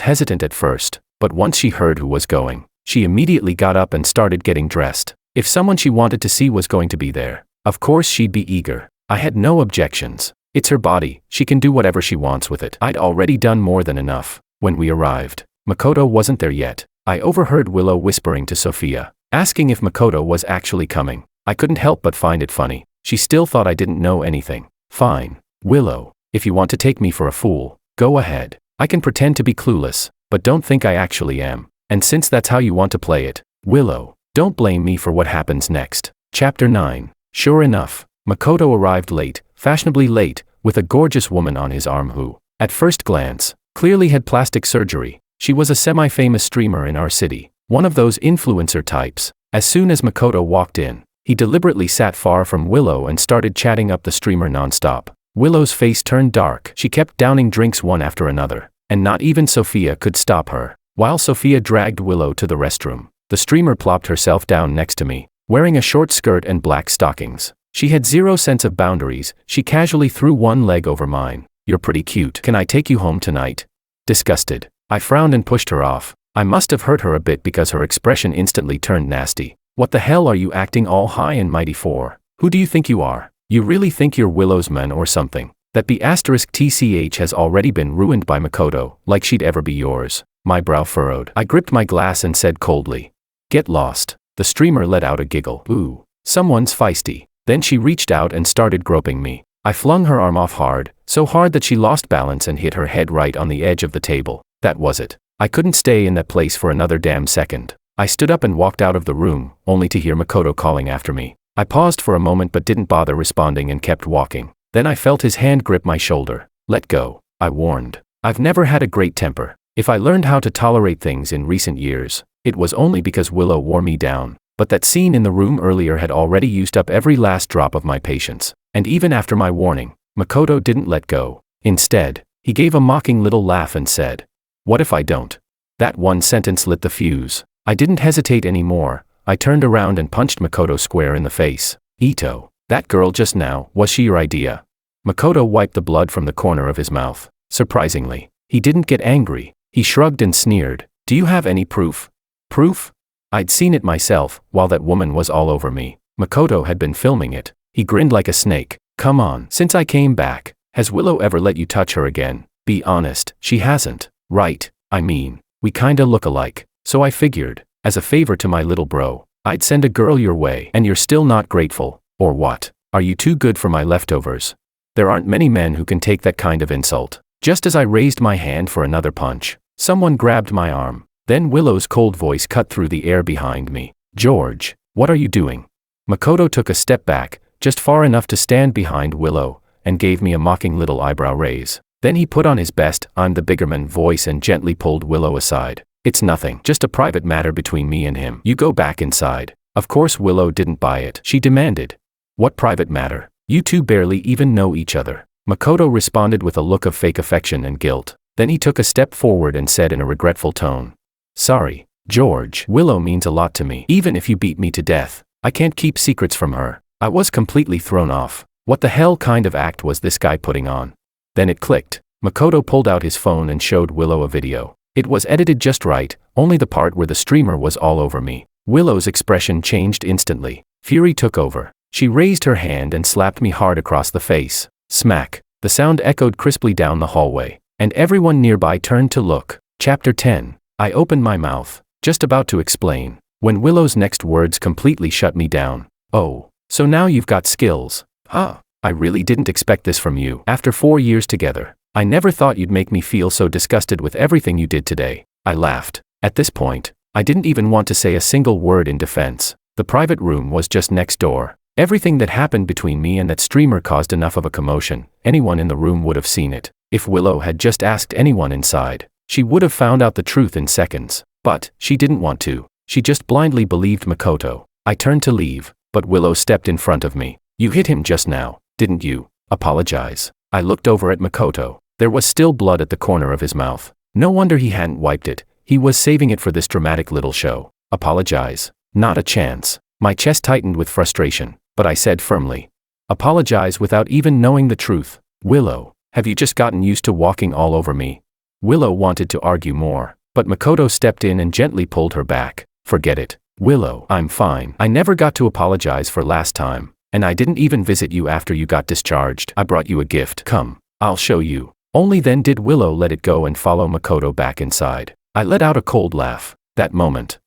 hesitant at first, but once she heard who was going, she immediately got up and started getting dressed. If someone she wanted to see was going to be there, of course she'd be eager. I had no objections. It's her body, she can do whatever she wants with it. I'd already done more than enough. When we arrived, Makoto wasn't there yet. I overheard Willow whispering to Sophia, asking if Makoto was actually coming. I couldn't help but find it funny. She still thought I didn't know anything. "Fine, Willow, if you want to take me for a fool, go ahead. I can pretend to be clueless, but don't think I actually am. And since that's how you want to play it, Willow, don't blame me for what happens next." Chapter 9. Sure enough, Makoto arrived late, fashionably late, with a gorgeous woman on his arm who, at first glance, clearly had plastic surgery. She was a semi-famous streamer in our city, one of those influencer types. As soon as Makoto walked in, he deliberately sat far from Willow and started chatting up the streamer nonstop. Willow's face turned dark. She kept downing drinks one after another, and not even Sophia could stop her. While Sophia dragged Willow to the restroom, the streamer plopped herself down next to me, wearing a short skirt and black stockings. She had zero sense of boundaries. She casually threw one leg over mine. "You're pretty cute. Can I take you home tonight?" Disgusted, I frowned and pushed her off. I must have hurt her a bit because her expression instantly turned nasty. "What the hell are you acting all high and mighty for? Who do you think you are? You really think you're Willow's man or something? That B*TCH has already been ruined by Makoto, like she'd ever be yours." My brow furrowed. I gripped my glass and said coldly, "Get lost." The streamer let out a giggle. "Ooh, someone's feisty." Then she reached out and started groping me. I flung her arm off hard, so hard that she lost balance and hit her head right on the edge of the table. That was it. I couldn't stay in that place for another damn second. I stood up and walked out of the room, only to hear Makoto calling after me. I paused for a moment but didn't bother responding and kept walking. Then I felt his hand grip my shoulder. "Let go," I warned. I've never had a great temper. If I learned how to tolerate things in recent years, it was only because Willow wore me down. But that scene in the room earlier had already used up every last drop of my patience. And even after my warning, Makoto didn't let go. Instead, he gave a mocking little laugh and said, "What if I don't?" That one sentence lit the fuse. I didn't hesitate anymore. I turned around and punched Makoto square in the face. "Ito, that girl just now, was she your idea?" Makoto wiped the blood from the corner of his mouth. Surprisingly, he didn't get angry. He shrugged and sneered. "Do you have any proof?" "Proof?" I'd seen it myself, while that woman was all over me. Makoto had been filming it. He grinned like a snake. "Come on, since I came back, has Willow ever let you touch her again? Be honest, she hasn't, right? I mean, we kinda look alike, so I figured, as a favor to my little bro, I'd send a girl your way. And you're still not grateful, or what? Are you too good for my leftovers?" There aren't many men who can take that kind of insult. Just as I raised my hand for another punch, someone grabbed my arm. Then Willow's cold voice cut through the air behind me. "George, what are you doing?" Makoto took a step back, just far enough to stand behind Willow, and gave me a mocking little eyebrow raise. Then he put on his best "I'm the bigger man" voice and gently pulled Willow aside. "It's nothing, just a private matter between me and him. You go back inside." Of course Willow didn't buy it. She demanded, "What private matter? You two barely even know each other." Makoto responded with a look of fake affection and guilt. Then he took a step forward and said in a regretful tone, "Sorry, George. Willow means a lot to me. Even if you beat me to death, I can't keep secrets from her." I was completely thrown off. What the hell kind of act was this guy putting on? Then it clicked. Makoto pulled out his phone and showed Willow a video. It was edited just right, only the part where the streamer was all over me. Willow's expression changed instantly. Fury took over. She raised her hand and slapped me hard across the face. Smack. The sound echoed crisply down the hallway, and everyone nearby turned to look. Chapter 10. I opened my mouth, just about to explain, when Willow's next words completely shut me down. "Oh, so now you've got skills. Huh. I really didn't expect this from you. After 4 years together, I never thought you'd make me feel so disgusted with everything you did today." I laughed. At this point, I didn't even want to say a single word in defense. The private room was just next door. Everything that happened between me and that streamer caused enough of a commotion. Anyone in the room would have seen it. If Willow had just asked anyone inside, she would have found out the truth in seconds. But she didn't want to. She just blindly believed Makoto. I turned to leave, but Willow stepped in front of me. "You hit him just now, didn't you? Apologize." I looked over at Makoto. There was still blood at the corner of his mouth. No wonder he hadn't wiped it. He was saving it for this dramatic little show. "Apologize? Not a chance." My chest tightened with frustration, but I said firmly, "Apologize without even knowing the truth. Willow, have you just gotten used to walking all over me?" Willow wanted to argue more, but Makoto stepped in and gently pulled her back. "Forget it, Willow. I'm fine. I never got to apologize for last time, and I didn't even visit you after you got discharged. I brought you a gift. Come, I'll show you." Only then did Willow let it go and follow Makoto back inside. I let out a cold laugh. That moment,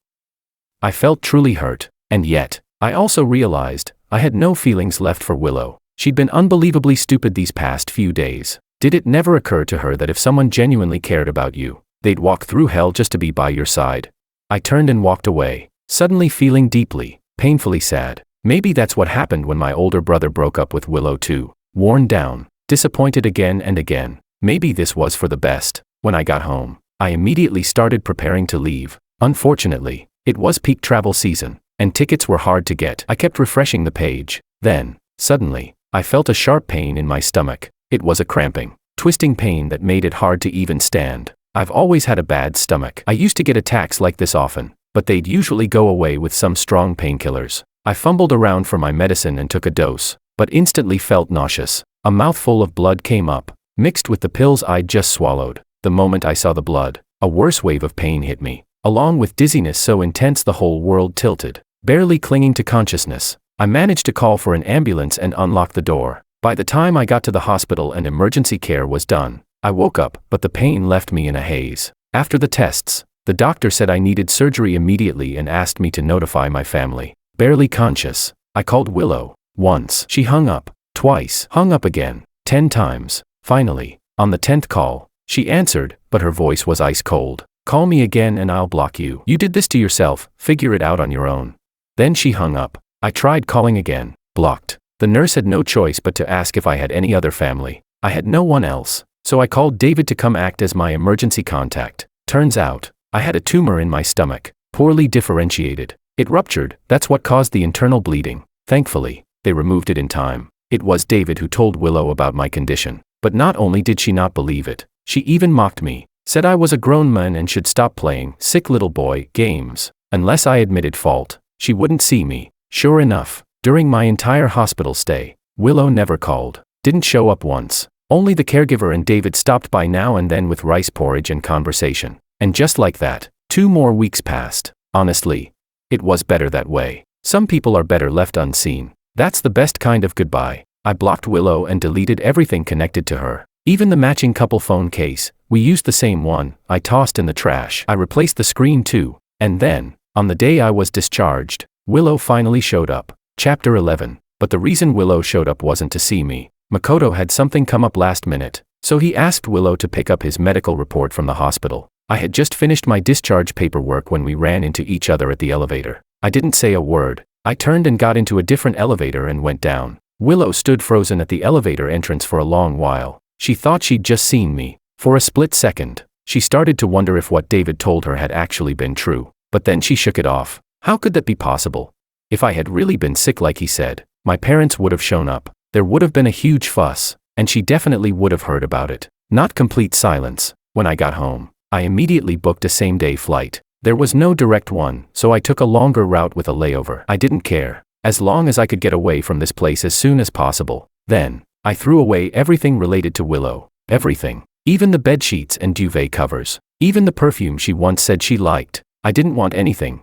I felt truly hurt, and yet, I also realized I had no feelings left for Willow. She'd been unbelievably stupid these past few days. Did it never occur to her that if someone genuinely cared about you, they'd walk through hell just to be by your side? I turned and walked away, suddenly feeling deeply, painfully sad. Maybe that's what happened when my older brother broke up with Willow too. Worn down, disappointed again and again. Maybe this was for the best. When I got home, I immediately started preparing to leave. Unfortunately, it was peak travel season, and tickets were hard to get. I kept refreshing the page. Then, suddenly, I felt a sharp pain in my stomach. It was a cramping, twisting pain that made it hard to even stand. I've always had a bad stomach. I used to get attacks like this often, but they'd usually go away with some strong painkillers. I fumbled around for my medicine and took a dose, but instantly felt nauseous. A mouthful of blood came up, mixed with the pills I'd just swallowed. The moment I saw the blood, a worse wave of pain hit me, along with dizziness so intense the whole world tilted. Barely clinging to consciousness, I managed to call for an ambulance and unlock the door. By the time I got to the hospital and emergency care was done, I woke up, but the pain left me in a haze. After the tests, the doctor said I needed surgery immediately and asked me to notify my family. Barely conscious, I called Willow. Once, she hung up. Twice, hung up again. 10 times. Finally, on the 10th call, she answered, but her voice was ice cold. Call me again and I'll block you. You did this to yourself, figure it out on your own. Then she hung up. I tried calling again. Blocked. The nurse had no choice but to ask if I had any other family. I had no one else, so I called David to come act as my emergency contact. Turns out, I had a tumor in my stomach, poorly differentiated. It ruptured, that's what caused the internal bleeding. Thankfully, they removed it in time. It was David who told Willow about my condition. But not only did she not believe it, she even mocked me, said I was a grown man and should stop playing sick little boy games. Unless I admitted fault, she wouldn't see me. Sure enough, during my entire hospital stay, Willow never called, didn't show up once. Only the caregiver and David stopped by now and then with rice porridge and conversation. And just like that, 2 more weeks passed. Honestly, it was better that way. Some people are better left unseen. That's the best kind of goodbye. I blocked Willow and deleted everything connected to her. Even the matching couple phone case, we used the same one, I tossed in the trash. I replaced the screen too. And then, on the day I was discharged, Willow finally showed up. Chapter 11. But the reason Willow showed up wasn't to see me. Makoto had something come up last minute, so he asked Willow to pick up his medical report from the hospital. I had just finished my discharge paperwork when we ran into each other at the elevator. I didn't say a word. I turned and got into a different elevator and went down. Willow stood frozen at the elevator entrance for a long while. She thought she'd just seen me. For a split second, she started to wonder if what David told her had actually been true. But then she shook it off. How could that be possible? If I had really been sick like he said, my parents would have shown up. There would have been a huge fuss, and she definitely would have heard about it. Not complete silence. When I got home, I immediately booked a same-day flight. There was no direct one, so I took a longer route with a layover. I didn't care, as long as I could get away from this place as soon as possible. Then, I threw away everything related to Willow. Everything. Even the bed sheets and duvet covers. Even the perfume she once said she liked. I didn't want anything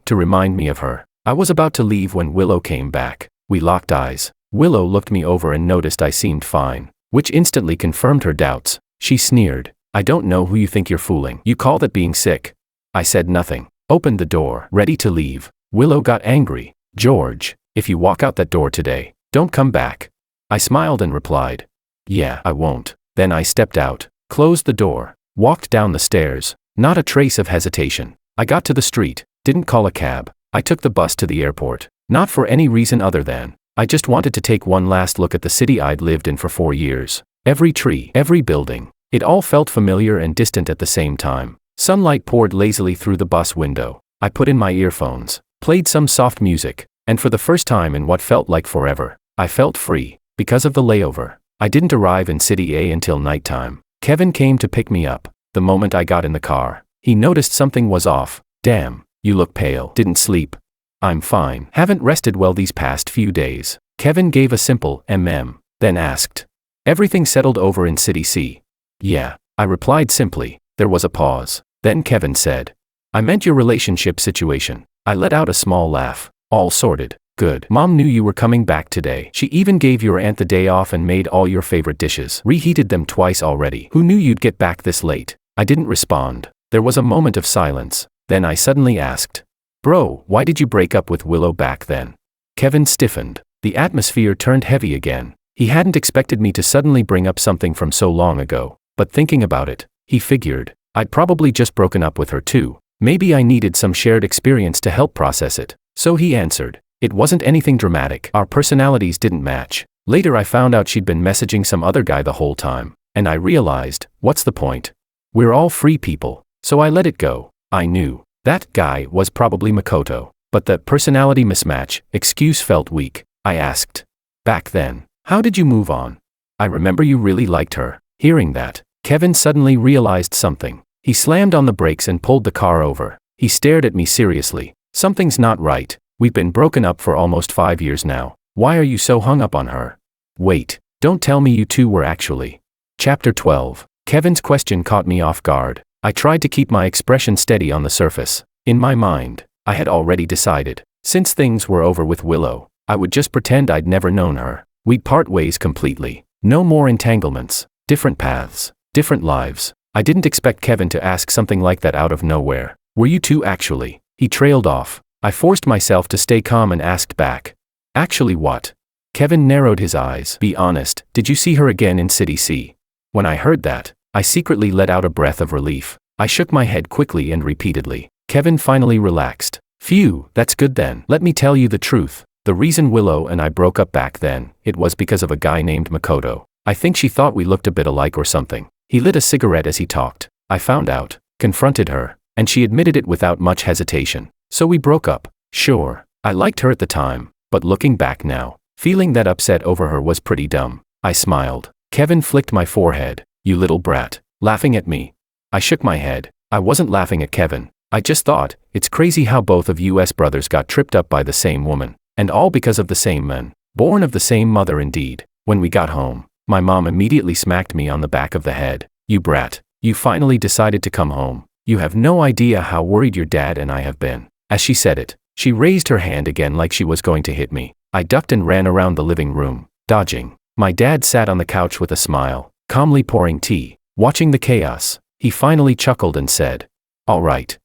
to remind me of her. I was about to leave when Willow came back. We locked eyes. Willow looked me over and noticed I seemed fine, which instantly confirmed her doubts. She sneered. I don't know who you think you're fooling. You call that being sick? I said nothing. Opened the door, ready to leave. Willow got angry. George, if you walk out that door today, don't come back. I smiled and replied, yeah, I won't. Then I stepped out, closed the door, walked down the stairs. Not a trace of hesitation. I got to the street, didn't call a cab. I took the bus to the airport. Not for any reason other than, I just wanted to take one last look at the city I'd lived in for 4 years. Every tree, every building. It all felt familiar and distant at the same time. Sunlight poured lazily through the bus window. I put in my earphones, played some soft music, and for the first time in what felt like forever, I felt free. Because of the layover, I didn't arrive in City A until nighttime. Kevin came to pick me up. The moment I got in the car, he noticed something was off. Damn, you look pale. Didn't sleep? I'm fine. Haven't rested well these past few days. Kevin gave a simple then asked. Everything settled over in City C? Yeah, I replied simply. There was a pause. Then Kevin said, I meant your relationship situation. I let out a small laugh. All sorted. Good. Mom knew you were coming back today. She even gave your aunt the day off and made all your favorite dishes. Reheated them twice already. Who knew you'd get back this late? I didn't respond. There was a moment of silence. Then I suddenly asked, Bro, why did you break up with Willow back then? Kevin stiffened. The atmosphere turned heavy again. He hadn't expected me to suddenly bring up something from so long ago. But thinking about it, he figured, I'd probably just broken up with her too. Maybe I needed some shared experience to help process it. So he answered, it wasn't anything dramatic. Our personalities didn't match. Later I found out she'd been messaging some other guy the whole time. And I realized, what's the point? We're all free people, so I let it go. I knew that guy was probably Makoto, but the personality mismatch excuse felt weak. I asked, back then, how did you move on? I remember you really liked her. Hearing that, Kevin suddenly realized something. He slammed on the brakes and pulled the car over. He stared at me seriously. Something's not right. We've been broken up for almost 5 years now. Why are you so hung up on her? Wait, don't tell me you two were actually. Chapter 12. Kevin's question caught me off guard. I tried to keep my expression steady on the surface. In my mind, I had already decided. Since things were over with Willow, I would just pretend I'd never known her. We'd part ways completely. No more entanglements. Different paths. Different lives. I didn't expect Kevin to ask something like that out of nowhere. Were you two actually? He trailed off. I forced myself to stay calm and asked back. Actually what? Kevin narrowed his eyes. Be honest, did you see her again in City C? When I heard that, I secretly let out a breath of relief. I shook my head quickly and repeatedly. Kevin finally relaxed. Phew, that's good then. Let me tell you the truth. The reason Willow and I broke up back then, it was because of a guy named Makoto. I think she thought we looked a bit alike or something. He lit a cigarette as he talked. I found out, confronted her, and she admitted it without much hesitation. So we broke up. Sure, I liked her at the time, but looking back now, feeling that upset over her was pretty dumb. I smiled. Kevin flicked my forehead. You little brat. Laughing at me? I shook my head. I wasn't laughing at Kevin. I just thought, it's crazy how both of us brothers got tripped up by the same woman. And all because of the same man. Born of the same mother indeed. When we got home, my mom immediately smacked me on the back of the head. You brat. You finally decided to come home. You have no idea how worried your dad and I have been. As she said it, she raised her hand again like she was going to hit me. I ducked and ran around the living room, dodging. My dad sat on the couch with a smile, calmly pouring tea, watching the chaos. He finally chuckled and said, all right,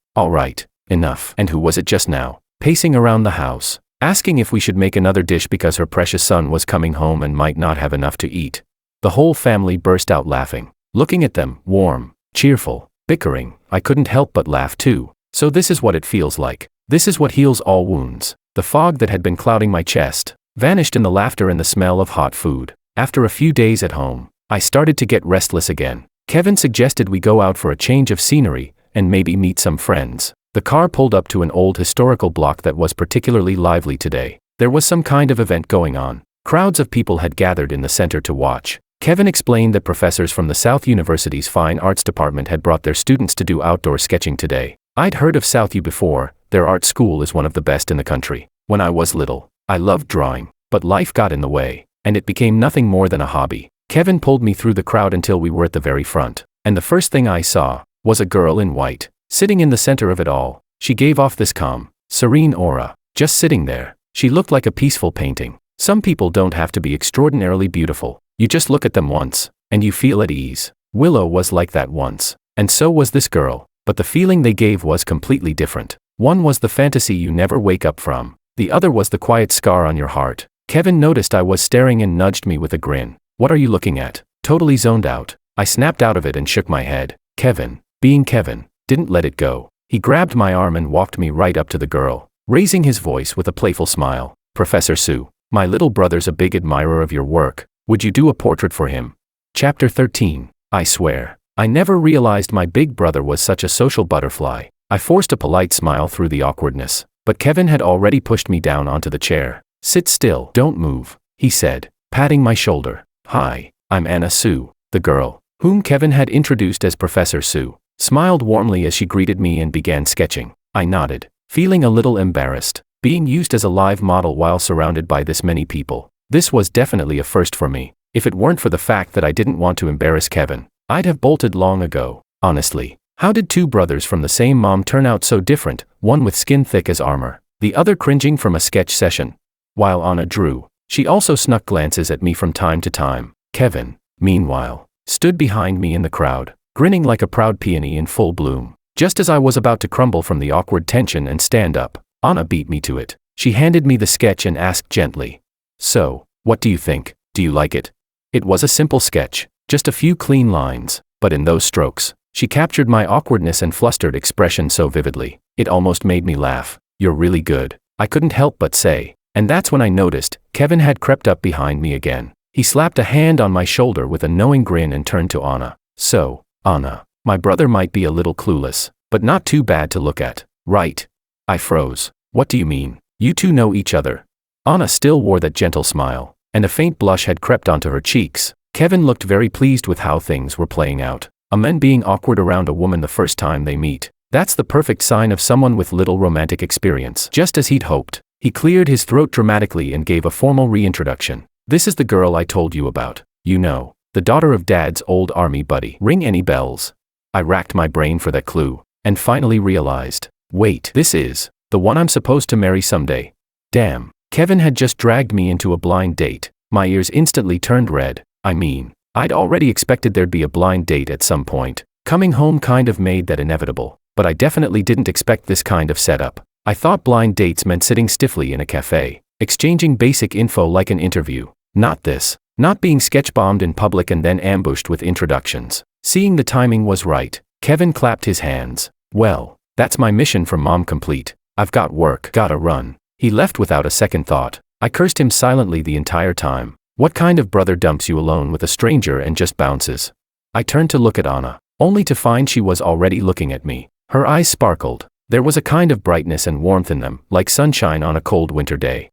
enough. And who was it just now, pacing around the house, asking if we should make another dish because her precious son was coming home and might not have enough to eat? The whole family burst out laughing. Looking at them, warm, cheerful, bickering, I couldn't help but laugh too. So this is what it feels like. This is what heals all wounds. The fog that had been clouding my chest vanished in the laughter and the smell of hot food. After a few days at home, I started to get restless again. Kevin suggested we go out for a change of scenery and maybe meet some friends. The car pulled up to an old historical block that was particularly lively today. There was some kind of event going on. Crowds of people had gathered in the center to watch. Kevin explained that professors from the South University's Fine Arts Department had brought their students to do outdoor sketching today. I'd heard of South U before. Their art school is one of the best in the country. When I was little, I loved drawing, but life got in the way, and it became nothing more than a hobby. Kevin pulled me through the crowd until we were at the very front, and the first thing I saw was a girl in white, sitting in the center of it all. She gave off this calm, serene aura, just sitting there. She looked like a peaceful painting. Some people don't have to be extraordinarily beautiful. You just look at them once, and you feel at ease. Willow was like that once, and so was this girl, but the feeling they gave was completely different. One was the fantasy you never wake up from. The other was the quiet scar on your heart. Kevin noticed I was staring and nudged me with a grin. What are you looking at? Totally zoned out. I snapped out of it and shook my head. Kevin, being Kevin, didn't let it go. He grabbed my arm and walked me right up to the girl, raising his voice with a playful smile. Professor Sue, my little brother's a big admirer of your work. Would you do a portrait for him? Chapter 13. I swear, I never realized my big brother was such a social butterfly. I forced a polite smile through the awkwardness, but Kevin had already pushed me down onto the chair. Sit still, don't move, he said, patting my shoulder. Hi, I'm Anna Sue. The girl, whom Kevin had introduced as Professor Sue, smiled warmly as she greeted me and began sketching. I nodded, feeling a little embarrassed. Being used as a live model while surrounded by this many people. This was definitely a first for me. If it weren't for the fact that I didn't want to embarrass Kevin, I'd have bolted long ago. Honestly, how did two brothers from the same mom turn out so different, one with skin thick as armor, the other cringing from a sketch session? While Anna drew, she also snuck glances at me from time to time. Kevin, meanwhile, stood behind me in the crowd, grinning like a proud peony in full bloom. Just as I was about to crumble from the awkward tension and stand up, Anna beat me to it. She handed me the sketch and asked gently, "So, what do you think? Do you like it?" It was a simple sketch, just a few clean lines, but in those strokes, she captured my awkwardness and flustered expression so vividly, it almost made me laugh. "You're really good," I couldn't help but say, and that's when I noticed, Kevin had crept up behind me again. He slapped a hand on my shoulder with a knowing grin and turned to Anna. "So, Anna, My brother might be a little clueless, but not too bad to look at, right? I froze. What do you mean? You two know each other? Anna still wore that gentle smile, and a faint blush had crept onto her cheeks. Kevin looked very pleased with how things were playing out. A man being awkward around a woman the first time they meet. That's the perfect sign of someone with little romantic experience. Just as he'd hoped, he cleared his throat dramatically and gave a formal reintroduction. This is the girl I told you about. You know, the daughter of Dad's old army buddy. Ring any bells? I racked my brain for that clue, and finally realized. Wait, this is the one I'm supposed to marry someday. Damn, Kevin had just dragged me into a blind date. My ears instantly turned red. I mean, I'd already expected there'd be a blind date at some point. Coming home kind of made that inevitable, but I definitely didn't expect this kind of setup. I thought blind dates meant sitting stiffly in a cafe, exchanging basic info like an interview. Not this. Not being sketch-bombed in public and then ambushed with introductions. Seeing the timing was right, Kevin clapped his hands. Well, that's my mission from Mom complete. I've got work, gotta run. He left without a second thought. I cursed him silently the entire time. What kind of brother dumps you alone with a stranger and just bounces? I turned to look at Anna, only to find she was already looking at me. Her eyes sparkled. There was a kind of brightness and warmth in them, like sunshine on a cold winter day.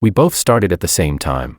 We both started at the same time.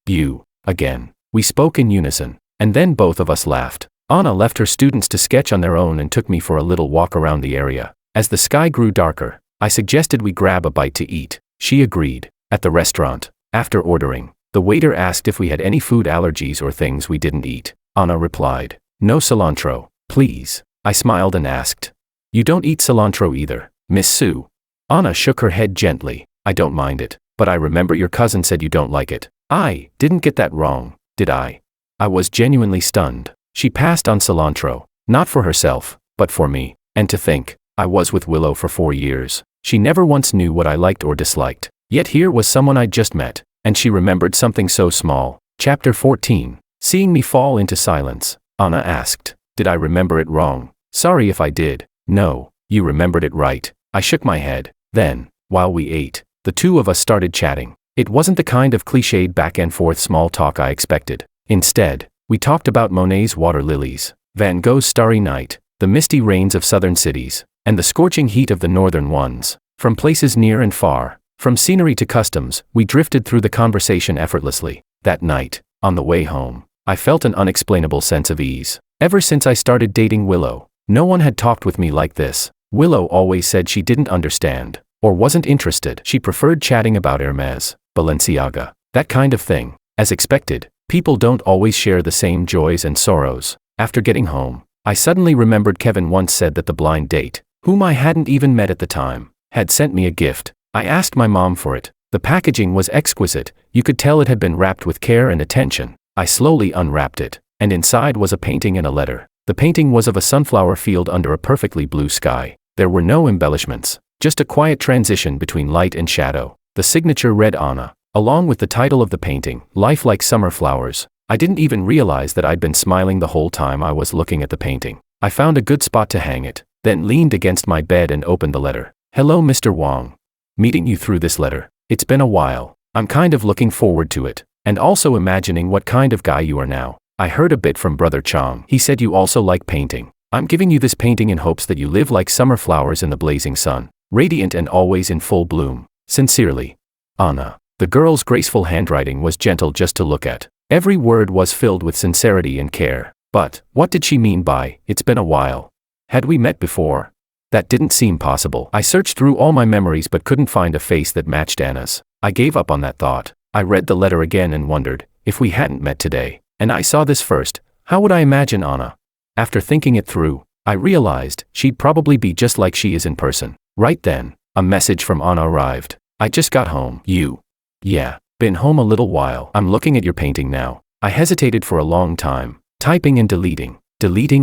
You, again. We spoke in unison, and then both of us laughed. Anna left her students to sketch on their own and took me for a little walk around the area. As the sky grew darker, I suggested we grab a bite to eat. She agreed. At the restaurant, after ordering, the waiter asked if we had any food allergies or things we didn't eat. Anna replied, "No cilantro, please." I smiled and asked, "You don't eat cilantro either, Miss Sue?" Anna shook her head gently. "I don't mind it, but I remember your cousin said you don't like it." I didn't get that wrong, did I? I was genuinely stunned. She passed on cilantro, not for herself, but for me. And to think, I was with Willow for 4 years. She never once knew what I liked or disliked. Yet here was someone I'd just met, and she remembered something so small. Chapter 14. Seeing me fall into silence, Anna asked, "Did I remember it wrong?" "Sorry if I did." "No, you remembered it right." I shook my head. Then, while we ate, the two of us started chatting. It wasn't the kind of cliched back and forth small talk I expected. Instead, we talked about Monet's water lilies, Van Gogh's Starry Night, the misty rains of southern cities, and the scorching heat of the northern ones. From places near and far, from scenery to customs, we drifted through the conversation effortlessly. That night, on the way home, I felt an unexplainable sense of ease. Ever since I started dating Willow, no one had talked with me like this. Willow always said she didn't understand, or wasn't interested. She preferred chatting about Hermes, Balenciaga, that kind of thing. As expected, people don't always share the same joys and sorrows. After getting home, I suddenly remembered Kevin once said that the blind date, whom I hadn't even met at the time, had sent me a gift. I asked my mom for it. The packaging was exquisite. You could tell it had been wrapped with care and attention. I slowly unwrapped it, and inside was a painting and a letter. The painting was of a sunflower field under a perfectly blue sky. There were no embellishments, just a quiet transition between light and shadow. The signature read Anna, along with the title of the painting, Life Like Summer Flowers. I didn't even realize that I'd been smiling the whole time I was looking at the painting. I found a good spot to hang it, then leaned against my bed and opened the letter. "Hello Mr. Wong. Meeting you through this letter. It's been a while. I'm kind of looking forward to it, and also imagining what kind of guy you are now. I heard a bit from Brother Chong. He said you also like painting. I'm giving you this painting in hopes that you live like summer flowers in the blazing sun, radiant and always in full bloom. Sincerely, Anna." The girl's graceful handwriting was gentle just to look at. Every word was filled with sincerity and care. But, what did she mean by, "It's been a while"? Had we met before? That didn't seem possible. I searched through all my memories but couldn't find a face that matched Anna's. I gave up on that thought. I read the letter again and wondered, if we hadn't met today, and I saw this first, how would I imagine Anna? After thinking it through, I realized she'd probably be just like she is in person. Right then, a message from Anna arrived. "I just got home. You?" "Yeah, been home a little while. I'm looking at your painting now." I hesitated for a long time, typing and deleting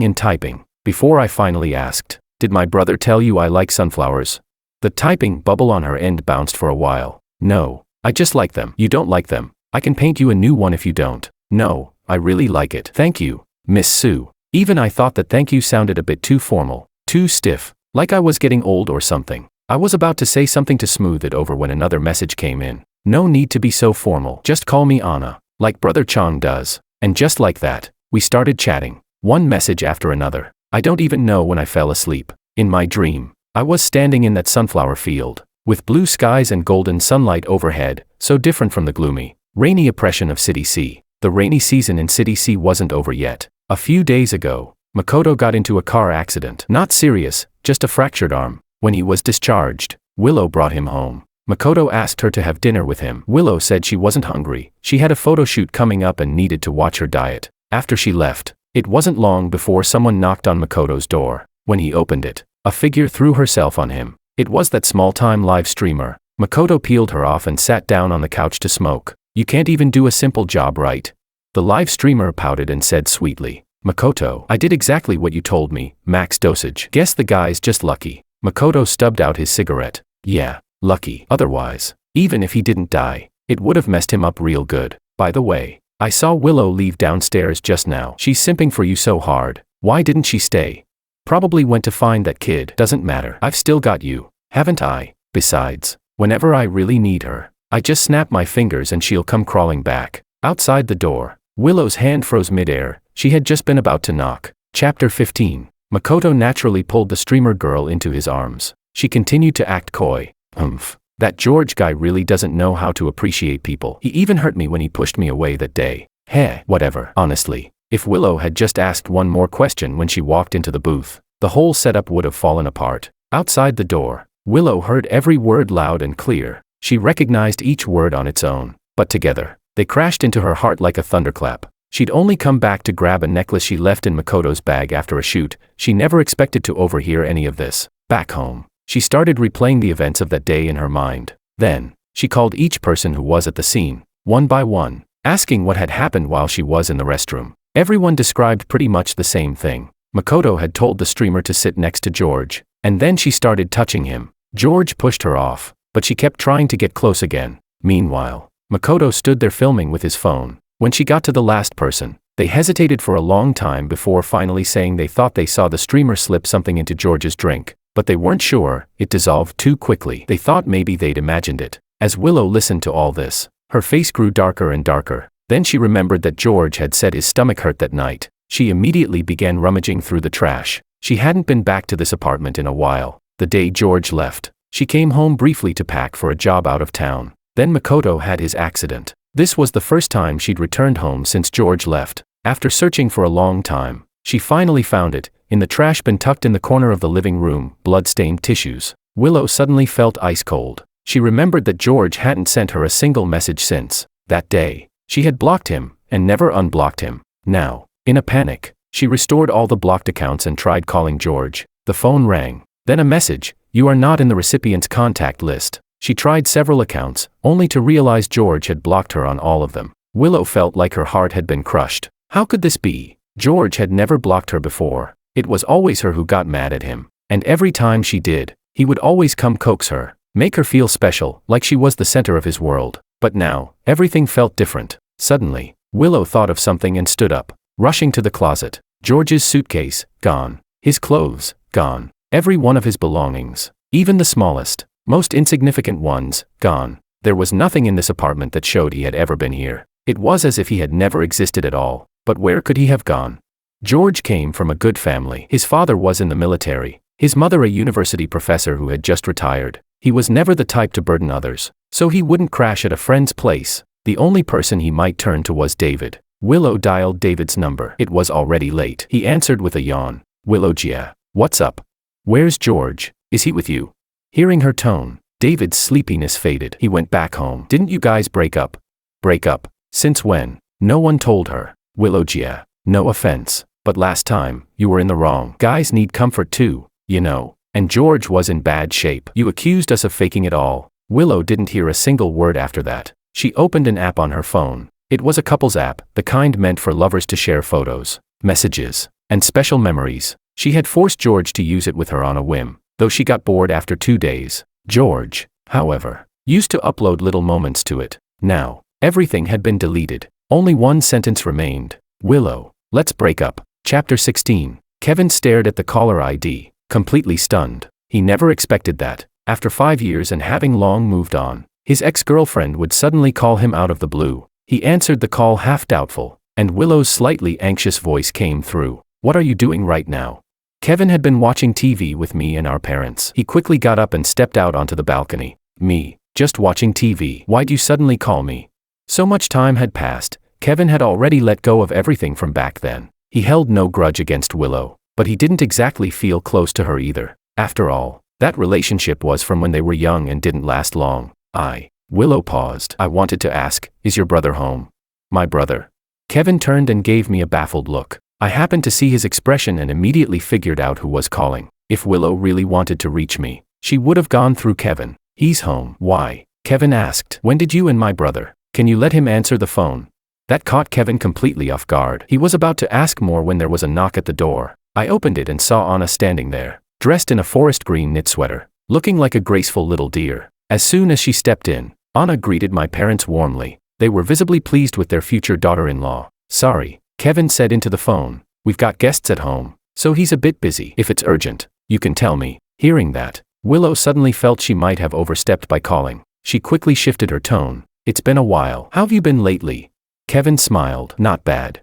and typing, before I finally asked, "Did my brother tell you I like sunflowers?" The typing bubble on her end bounced for a while. "No, I just like them." "You don't like them? I can paint you a new one if you don't." "No, I really like it. Thank you, Miss Sue." Even I thought that thank you sounded a bit too formal, too stiff, like I was getting old or something. I was about to say something to smooth it over when another message came in. "No need to be so formal. Just call me Anna, like Brother Chong does." And just like that, we started chatting. One message after another. I don't even know when I fell asleep. In my dream, I was standing in that sunflower field, with blue skies and golden sunlight overhead, so different from the gloomy, rainy oppression of City C. The rainy season in City C wasn't over yet. A few days ago, Makoto got into a car accident. Not serious, just a fractured arm. When he was discharged, Willow brought him home. Makoto asked her to have dinner with him. Willow said she wasn't hungry. She had a photo shoot coming up and needed to watch her diet. After she left, it wasn't long before someone knocked on Makoto's door. When he opened it, a figure threw herself on him. It was that small-time live streamer. Makoto peeled her off and sat down on the couch to smoke. You can't even do a simple job right. The live streamer pouted and said sweetly, Makoto, I did exactly what you told me, max dosage. Guess the guy's just lucky. Makoto stubbed out his cigarette. Yeah, lucky. Otherwise, even if he didn't die, it would have messed him up real good. By the way, I saw Willow leave downstairs just now. She's simping for you so hard. Why didn't she stay? Probably went to find that kid. Doesn't matter. I've still got you, haven't I? Besides, whenever I really need her, I just snap my fingers and she'll come crawling back. Outside the door, Willow's hand froze midair. She had just been about to knock. Chapter 15. Makoto naturally pulled the streamer girl into his arms. She continued to act coy. That George guy really doesn't know how to appreciate people. He even hurt me when he pushed me away that day. Heh, whatever. Honestly, if Willow had just asked one more question when she walked into the booth, the whole setup would have fallen apart. Outside the door, Willow heard every word loud and clear. She recognized each word on its own, but together, they crashed into her heart like a thunderclap. She'd only come back to grab a necklace she left in Makoto's bag after a shoot. She never expected to overhear any of this. Back home, she started replaying the events of that day in her mind. Then, she called each person who was at the scene, one by one, asking what had happened while she was in the restroom. Everyone described pretty much the same thing. Makoto had told the streamer to sit next to George, and then she started touching him. George pushed her off, but she kept trying to get close again. Meanwhile, Makoto stood there filming with his phone. When she got to the last person, they hesitated for a long time before finally saying they thought they saw the streamer slip something into George's drink, but they weren't sure. It dissolved too quickly. They thought maybe they'd imagined it. As Willow listened to all this, her face grew darker and darker. Then she remembered that George had said his stomach hurt that night. She immediately began rummaging through the trash. She hadn't been back to this apartment in a while. The day George left, she came home briefly to pack for a job out of town. Then Makoto had his accident. This was the first time she'd returned home since George left. After searching for a long time, she finally found it, in the trash bin tucked in the corner of the living room, blood-stained tissues. Willow suddenly felt ice cold. She remembered that George hadn't sent her a single message since that day. She had blocked him, and never unblocked him. Now, in a panic, she restored all the blocked accounts and tried calling George. The phone rang. Then a message, "You are not in the recipient's contact list." She tried several accounts, only to realize George had blocked her on all of them. Willow felt like her heart had been crushed. How could this be? George had never blocked her before. It was always her who got mad at him. And every time she did, he would always come coax her, make her feel special, like she was the center of his world. But now, everything felt different. Suddenly, Willow thought of something and stood up, rushing to the closet. George's suitcase, gone. His clothes, gone. Every one of his belongings, even the smallest, most insignificant ones, gone. There was nothing in this apartment that showed he had ever been here. It was as if he had never existed at all. But where could he have gone? George came from a good family. His father was in the military, his mother a university professor who had just retired. He was never the type to burden others, so he wouldn't crash at a friend's place. The only person he might turn to was David. Willow dialed David's number. It was already late. He answered with a yawn. "Willow, Gia, what's up? Where's George? Is he with you?" Hearing her tone, David's sleepiness faded. "He went back home." "Didn't you guys break up?" "Break up? Since when?" No one told her. "Willow, Gia, no offense, but last time, you were in the wrong. Guys need comfort too, you know. And George was in bad shape. You accused us of faking it all." Willow didn't hear a single word after that. She opened an app on her phone. It was a couples app, the kind meant for lovers to share photos, messages, and special memories. She had forced George to use it with her on a whim, though she got bored after 2 days. George, however, used to upload little moments to it. Now, everything had been deleted. Only one sentence remained. "Willow, let's break up." Chapter 16. Kevin stared at the caller ID, completely stunned. He never expected that, after 5 years and having long moved on, his ex-girlfriend would suddenly call him out of the blue. He answered the call half doubtful, and Willow's slightly anxious voice came through. What are you doing right now? Kevin had been watching TV with me and our parents. He quickly got up and stepped out onto the balcony. Me, just watching TV. Why'd you suddenly call me? So much time had passed, Kevin had already let go of everything from back then. He held no grudge against Willow, but he didn't exactly feel close to her either. After all, that relationship was from when they were young and didn't last long. Willow paused. I wanted to ask, is your brother home? My brother. Kevin turned and gave me a baffled look. I happened to see his expression and immediately figured out who was calling. If Willow really wanted to reach me, she would have gone through Kevin. He's home. Why? Kevin asked. When did you and my brother? Can you let him answer the phone? That caught Kevin completely off guard. He was about to ask more when there was a knock at the door. I opened it and saw Anna standing there, dressed in a forest green knit sweater, looking like a graceful little deer. As soon as she stepped in, Anna greeted my parents warmly. They were visibly pleased with their future daughter-in-law. Sorry, Kevin said into the phone. We've got guests at home, so he's a bit busy. If it's urgent, you can tell me. Hearing that, Willow suddenly felt she might have overstepped by calling. She quickly shifted her tone. It's been a while. How have you been lately? Kevin smiled. Not bad.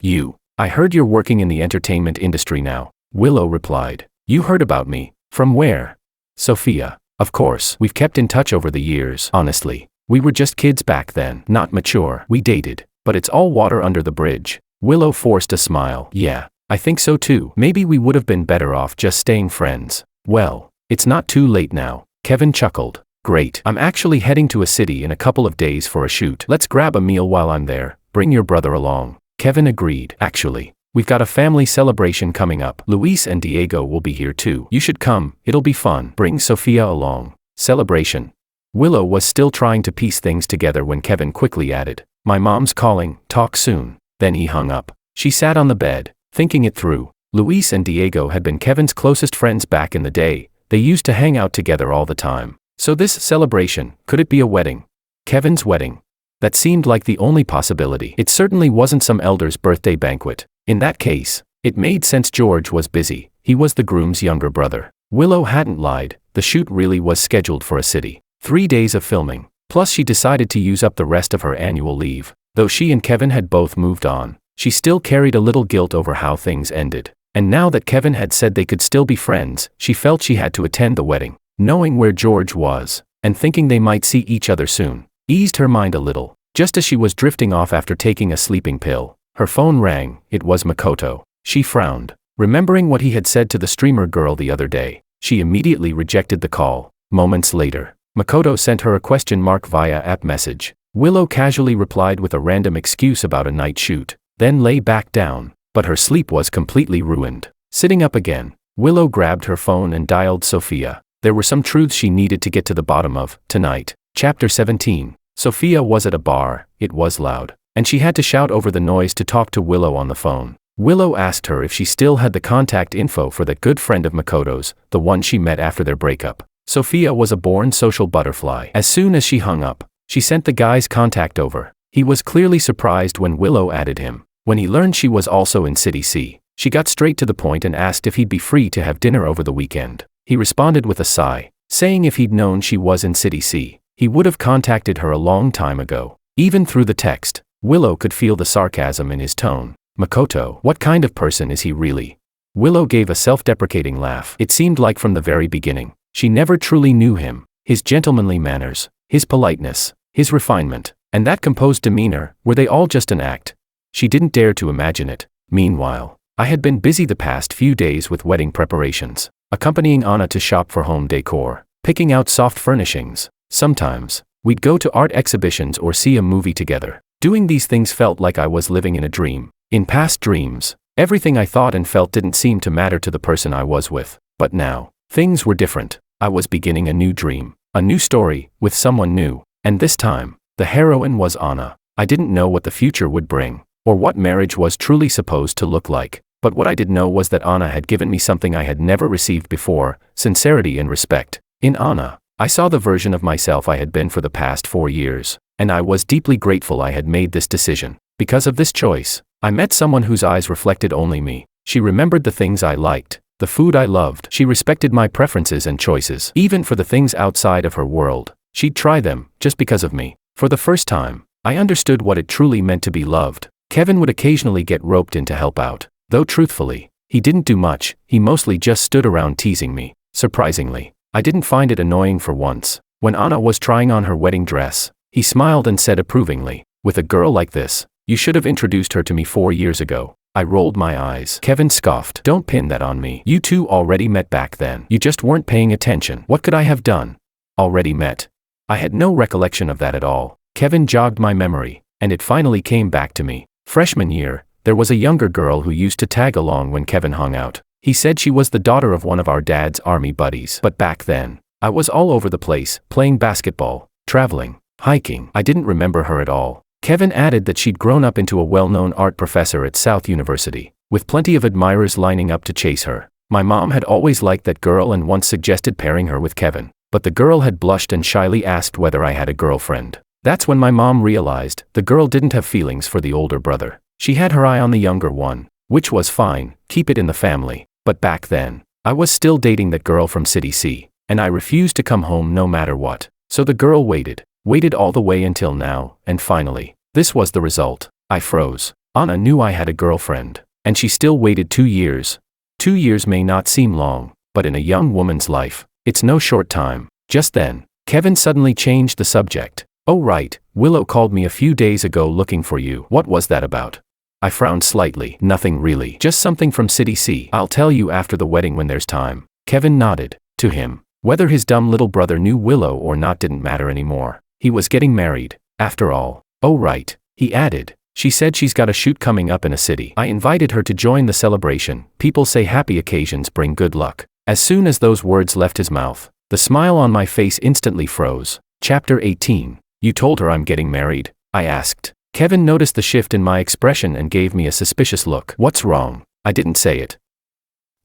I heard you're working in the entertainment industry now. Willow replied. You heard about me. From where? Sophia. Of course, we've kept in touch over the years. Honestly, we were just kids back then, not mature. We dated, but it's all water under the bridge. Willow forced a smile. Yeah, I think so too. Maybe we would have been better off just staying friends. Well, it's not too late now. Kevin chuckled. Great. I'm actually heading to a city in a couple of days for a shoot. Let's grab a meal while I'm there. Bring your brother along. Kevin agreed. Actually, we've got a family celebration coming up. Luis and Diego will be here too. You should come. It'll be fun. Bring Sophia along. Celebration. Willow was still trying to piece things together when Kevin quickly added, my mom's calling. Talk soon. Then he hung up. She sat on the bed, thinking it through. Luis and Diego had been Kevin's closest friends back in the day. They used to hang out together all the time. So this celebration, could it be a wedding? Kevin's wedding. That seemed like the only possibility. It certainly wasn't some elder's birthday banquet. In that case, it made sense George was busy. He was the groom's younger brother. Willow hadn't lied. The shoot really was scheduled for a city. 3 days of filming. Plus she decided to use up the rest of her annual leave. Though she and Kevin had both moved on, she still carried a little guilt over how things ended. And now that Kevin had said they could still be friends, she felt she had to attend the wedding. Knowing where George was, and thinking they might see each other soon, eased her mind a little. Just as she was drifting off after taking a sleeping pill, her phone rang. It was Makoto. She frowned, remembering what he had said to the streamer girl the other day. She immediately rejected the call. Moments later, Makoto sent her a question mark via app message. Willow casually replied with a random excuse about a night shoot, then lay back down, but her sleep was completely ruined. Sitting up again, Willow grabbed her phone and dialed Sophia. There were some truths she needed to get to the bottom of, tonight. Chapter 17. Sophia was at a bar. It was loud, and she had to shout over the noise to talk to Willow on the phone. Willow asked her if she still had the contact info for that good friend of Makoto's, the one she met after their breakup. Sophia was a born social butterfly. As soon as she hung up, she sent the guy's contact over. He was clearly surprised when Willow added him. When he learned she was also in City C, she got straight to the point and asked if he'd be free to have dinner over the weekend. He responded with a sigh, saying if he'd known she was in City C, he would have contacted her a long time ago. Even through the text, Willow could feel the sarcasm in his tone. Makoto, what kind of person is he really? Willow gave a self-deprecating laugh. It seemed like from the very beginning, she never truly knew him. His gentlemanly manners, his politeness, his refinement, and that composed demeanor, were they all just an act? She didn't dare to imagine it. Meanwhile, I had been busy the past few days with wedding preparations, accompanying Anna to shop for home decor, picking out soft furnishings. Sometimes, we'd go to art exhibitions or see a movie together. Doing these things felt like I was living in a dream. In past dreams, everything I thought and felt didn't seem to matter to the person I was with. But now, things were different. I was beginning a new dream, a new story, with someone new. And this time, the heroine was Anna. I didn't know what the future would bring, or what marriage was truly supposed to look like. But what I did know was that Anna had given me something I had never received before: sincerity and respect. In Anna, I saw the version of myself I had been for the past 4 years, and I was deeply grateful I had made this decision. Because of this choice, I met someone whose eyes reflected only me. She remembered the things I liked, the food I loved. She respected my preferences and choices. Even for the things outside of her world, she'd try them, just because of me. For the first time, I understood what it truly meant to be loved. Kevin would occasionally get roped in to help out, though truthfully, He didn't do much, he mostly just stood around teasing me. Surprisingly, I didn't find it annoying for once. When Anna was trying on her wedding dress, he smiled and said approvingly, "With a girl like this, you should have introduced her to me 4 years ago." I rolled my eyes. Kevin scoffed. "Don't pin that on me. You two already met back then. You just weren't paying attention." What could I have done? Already met? I had no recollection of that at all. Kevin jogged my memory, and it finally came back to me. Freshman year, there was a younger girl who used to tag along when Kevin hung out. He said she was the daughter of one of our dad's army buddies. But back then, I was all over the place, playing basketball, traveling, hiking. I didn't remember her at all. Kevin added that she'd grown up into a well-known art professor at South University, with plenty of admirers lining up to chase her. My mom had always liked that girl and once suggested pairing her with Kevin, but the girl had blushed and shyly asked whether I had a girlfriend. That's when my mom realized the girl didn't have feelings for the older brother. She had her eye on the younger one, which was fine, keep it in the family. But back then, I was still dating that girl from City C, and I refused to come home no matter what. So the girl waited all the way until now, and finally, this was the result. I froze. Anna knew I had a girlfriend, and she still waited 2 years. 2 years may not seem long, but in a young woman's life, it's no short time. Just then, Kevin suddenly changed the subject. "Oh right, Willow called me a few days ago looking for you. What was that about?" I frowned slightly. "Nothing really. Just something from City C. I'll tell you after the wedding when there's time." Kevin nodded. To him, whether his dumb little brother knew Willow or not didn't matter anymore. He was getting married, after all. "Oh right," he added. "She said she's got a shoot coming up in a city. I invited her to join the celebration. People say happy occasions bring good luck." As soon as those words left his mouth, the smile on my face instantly froze. Chapter 18. "You told her I'm getting married?" I asked. Kevin noticed the shift in my expression and gave me a suspicious look. "What's wrong?" I didn't say it.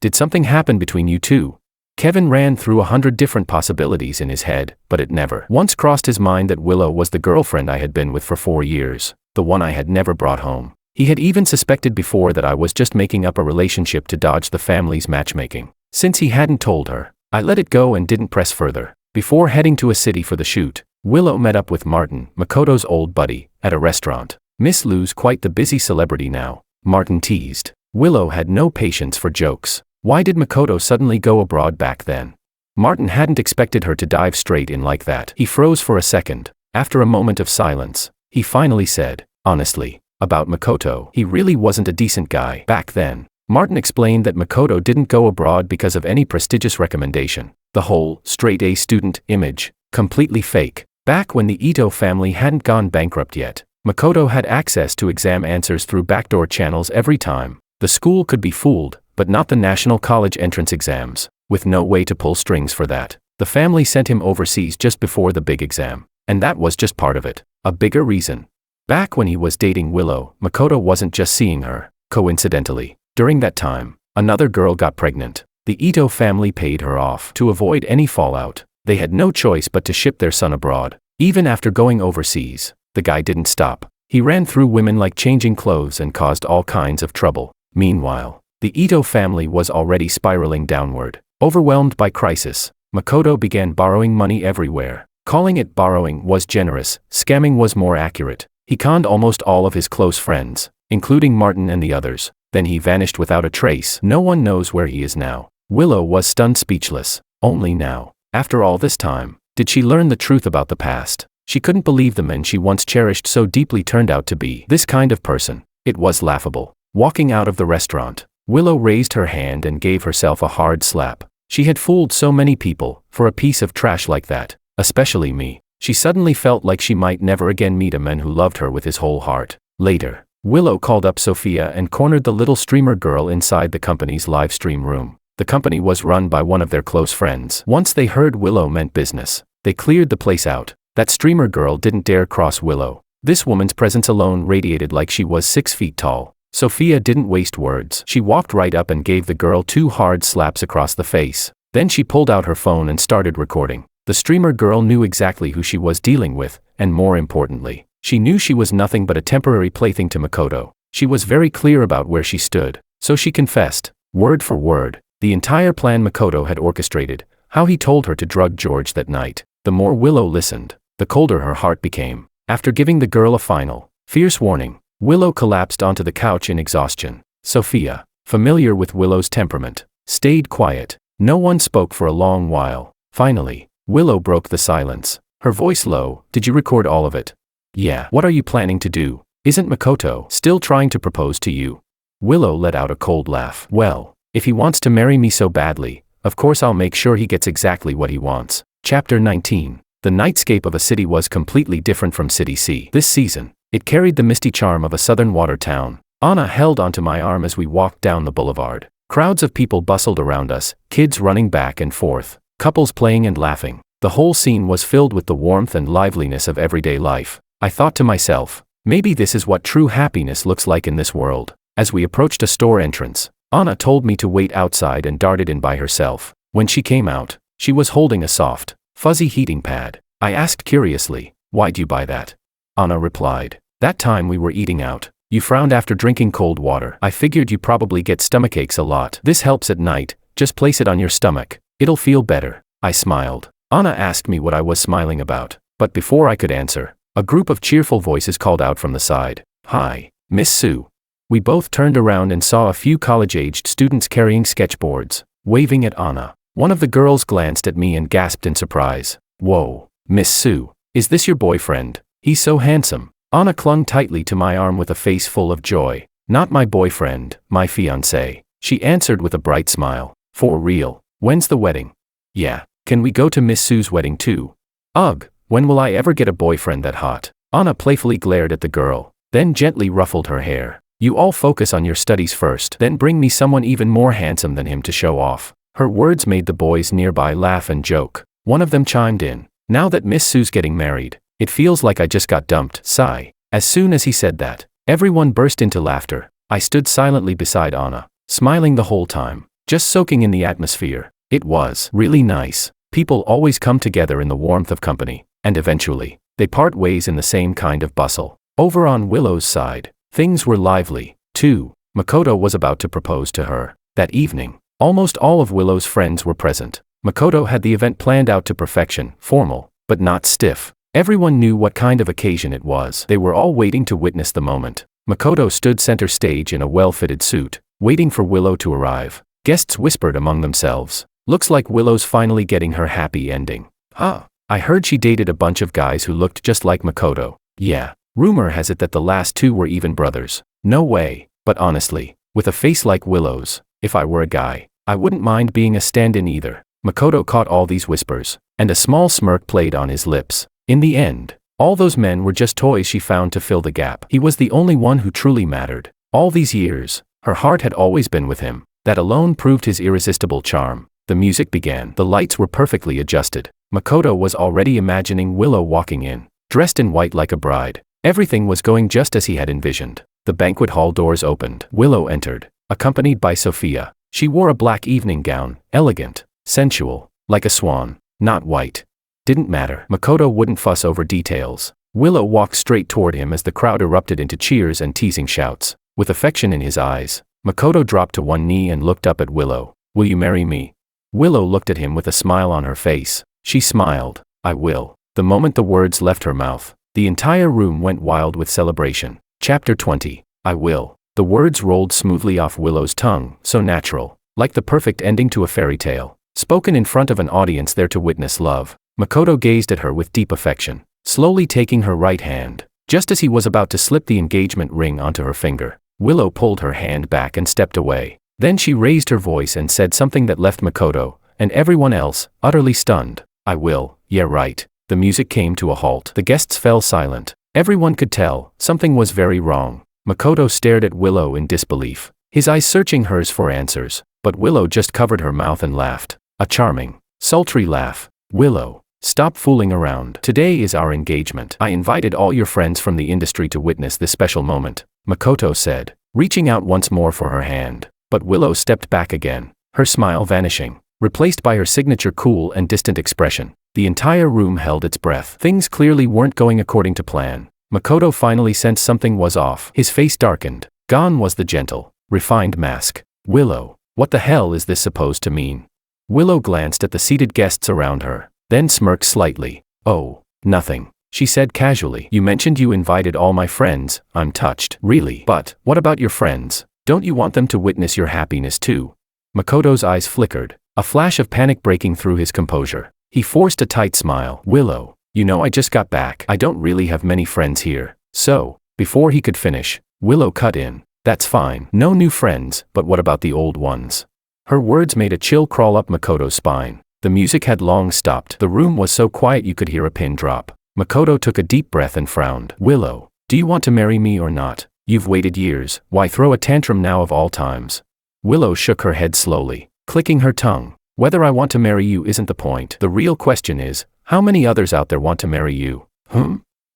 "Did something happen between you two?" Kevin ran through 100 different possibilities in his head, but it never once crossed his mind that Willow was the girlfriend I had been with for 4 years, the one I had never brought home. He had even suspected before that I was just making up a relationship to dodge the family's matchmaking. Since he hadn't told her, I let it go and didn't press further. Before heading to a city for the shoot, Willow met up with Martin, Makoto's old buddy, at a restaurant. "Miss Lou's quite the busy celebrity now," Martin teased. Willow had no patience for jokes. Why did Makoto suddenly go abroad back then? Martin hadn't expected her to dive straight in like that. He froze for a second. After a moment of silence, he finally said, "Honestly, about Makoto, he really wasn't a decent guy back then." Martin explained that Makoto didn't go abroad because of any prestigious recommendation. The whole straight-A student image, completely fake. Back when the Ito family hadn't gone bankrupt yet, Makoto had access to exam answers through backdoor channels every time. The school could be fooled, but not the national college entrance exams. With no way to pull strings for that, the family sent him overseas just before the big exam. And that was just part of it. A bigger reason. Back when he was dating Willow, Makoto wasn't just seeing her. Coincidentally, during that time, another girl got pregnant. The Ito family paid her off. To avoid any fallout, they had no choice but to ship their son abroad. Even after going overseas, the guy didn't stop. He ran through women like changing clothes and caused all kinds of trouble. Meanwhile, the Ito family was already spiraling downward. Overwhelmed by crisis, Makoto began borrowing money everywhere. Calling it borrowing was generous, scamming was more accurate. He conned almost all of his close friends, including Martin and the others. Then he vanished without a trace. No one knows where he is now. Willow was stunned speechless. Only now, after all this time, did she learn the truth about the past. She couldn't believe the men she once cherished so deeply turned out to be this kind of person. It was laughable. Walking out of the restaurant, Willow raised her hand and gave herself a hard slap. She had fooled so many people for a piece of trash like that, especially me. She suddenly felt like she might never again meet a man who loved her with his whole heart. Later, Willow called up Sophia and cornered the little streamer girl inside the company's live stream room. The company was run by one of their close friends. Once they heard Willow meant business, they cleared the place out. That streamer girl didn't dare cross Willow. This woman's presence alone radiated like she was 6 feet tall. Sophia didn't waste words. She walked right up and gave the girl 2 hard slaps across the face. Then she pulled out her phone and started recording. The streamer girl knew exactly who she was dealing with, and more importantly, she knew she was nothing but a temporary plaything to Makoto. She was very clear about where she stood, so she confessed, word for word, the entire plan Makoto had orchestrated, how he told her to drug George that night. The more Willow listened, the colder her heart became. After giving the girl a final, fierce warning, Willow collapsed onto the couch in exhaustion. "Sophia, familiar with Willow's temperament, stayed quiet. No one spoke for a long while. Finally, Willow broke the silence. Her voice low, "Did you record all of it?" "Yeah." "What are you planning to do? Isn't Makoto still trying to propose to you?" Willow let out a cold laugh. "Well, if he wants to marry me so badly, of course I'll make sure he gets exactly what he wants." Chapter 19. The nightscape of a city was completely different from City C. This season, it carried the misty charm of a southern water town. Anna held onto my arm as we walked down the boulevard. Crowds of people bustled around us, kids running back and forth, couples playing and laughing. The whole scene was filled with the warmth and liveliness of everyday life. I thought to myself, maybe this is what true happiness looks like in this world. As we approached a store entrance, Anna told me to wait outside and darted in by herself. When she came out, she was holding a soft, fuzzy heating pad. I asked curiously, "Why'd you buy that?" Anna replied, "That time we were eating out. You frowned after drinking cold water. I figured you probably get stomachaches a lot. This helps at night, just place it on your stomach. It'll feel better." I smiled. Anna asked me what I was smiling about, but before I could answer, a group of cheerful voices called out from the side, "Hi, Miss Sue." We both turned around and saw a few college-aged students carrying sketchboards, waving at Anna. One of the girls glanced at me and gasped in surprise. "Whoa, Miss Sue, is this your boyfriend? He's so handsome." Anna clung tightly to my arm with a face full of joy. "Not my boyfriend, my fiancé," she answered with a bright smile. "For real? When's the wedding?" "Yeah, can we go to Miss Sue's wedding too?" "Ugh, when will I ever get a boyfriend that hot?" Anna playfully glared at the girl, then gently ruffled her hair. "You all focus on your studies first, then bring me someone even more handsome than him to show off." Her words made the boys nearby laugh and joke. One of them chimed in, "Now that Miss Sue's getting married, it feels like I just got dumped." Sigh. As soon as he said that, everyone burst into laughter. I stood silently beside Anna, smiling the whole time, just soaking in the atmosphere. It was really nice. People always come together in the warmth of company, and eventually, they part ways in the same kind of bustle. Over on Willow's side, things were lively, too. Makoto was about to propose to her. That evening, almost all of Willow's friends were present. Makoto had the event planned out to perfection, formal, but not stiff. Everyone knew what kind of occasion it was. They were all waiting to witness the moment. Makoto stood center stage in a well-fitted suit, waiting for Willow to arrive. Guests whispered among themselves, "Looks like Willow's finally getting her happy ending." "Huh, I heard she dated a bunch of guys who looked just like Makoto." "Yeah, rumor has it that the last two were even brothers." "No way, but honestly, with a face like Willow's, if I were a guy, I wouldn't mind being a stand-in either." Makoto caught all these whispers, and a small smirk played on his lips. In the end, all those men were just toys she found to fill the gap. He was the only one who truly mattered. All these years, her heart had always been with him. That alone proved his irresistible charm. The music began. The lights were perfectly adjusted. Makoto was already imagining Willow walking in, dressed in white like a bride. Everything was going just as he had envisioned. The banquet hall doors opened. Willow entered, accompanied by Sophia. She wore a black evening gown, elegant, sensual, like a swan, not white. Didn't matter. Makoto wouldn't fuss over details. Willow walked straight toward him as the crowd erupted into cheers and teasing shouts. With affection in his eyes, Makoto dropped to one knee and looked up at Willow. "Will you marry me?" Willow looked at him with a smile on her face. She smiled. "I will." The moment the words left her mouth, the entire room went wild with celebration. Chapter 20. "I will." The words rolled smoothly off Willow's tongue, so natural, like the perfect ending to a fairy tale, spoken in front of an audience there to witness love. Makoto gazed at her with deep affection, slowly taking her right hand. Just as he was about to slip the engagement ring onto her finger, Willow pulled her hand back and stepped away. Then she raised her voice and said something that left Makoto, and everyone else, utterly stunned. "I will, yeah right." The music came to a halt. The guests fell silent. Everyone could tell, something was very wrong. Makoto stared at Willow in disbelief, his eyes searching hers for answers, but Willow just covered her mouth and laughed. A charming, sultry laugh. "Willow, stop fooling around. Today is our engagement. I invited all your friends from the industry to witness this special moment," Makoto said, reaching out once more for her hand. But Willow stepped back again, her smile vanishing, replaced by her signature cool and distant expression. The entire room held its breath. Things clearly weren't going according to plan. Makoto finally sensed something was off. His face darkened. Gone was the gentle, refined mask. "Willow, what the hell is this supposed to mean?" Willow glanced at the seated guests around her, then smirked slightly. "Oh, nothing," she said casually. "You mentioned you invited all my friends. I'm touched." "Really? But what about your friends?" Don't you want them to witness your happiness too? Makoto's eyes flickered, a flash of panic breaking through his composure. He forced a tight smile. Willow, you know I just got back. I don't really have many friends here. So, before he could finish, Willow cut in. That's fine. No new friends, but what about the old ones? Her words made a chill crawl up Makoto's spine. The music had long stopped. The room was so quiet you could hear a pin drop. Makoto took a deep breath and frowned. Willow, do you want to marry me or not? You've waited years. Why throw a tantrum now of all times? Willow shook her head slowly, clicking her tongue. Whether I want to marry you isn't the point. The real question is, how many others out there want to marry you?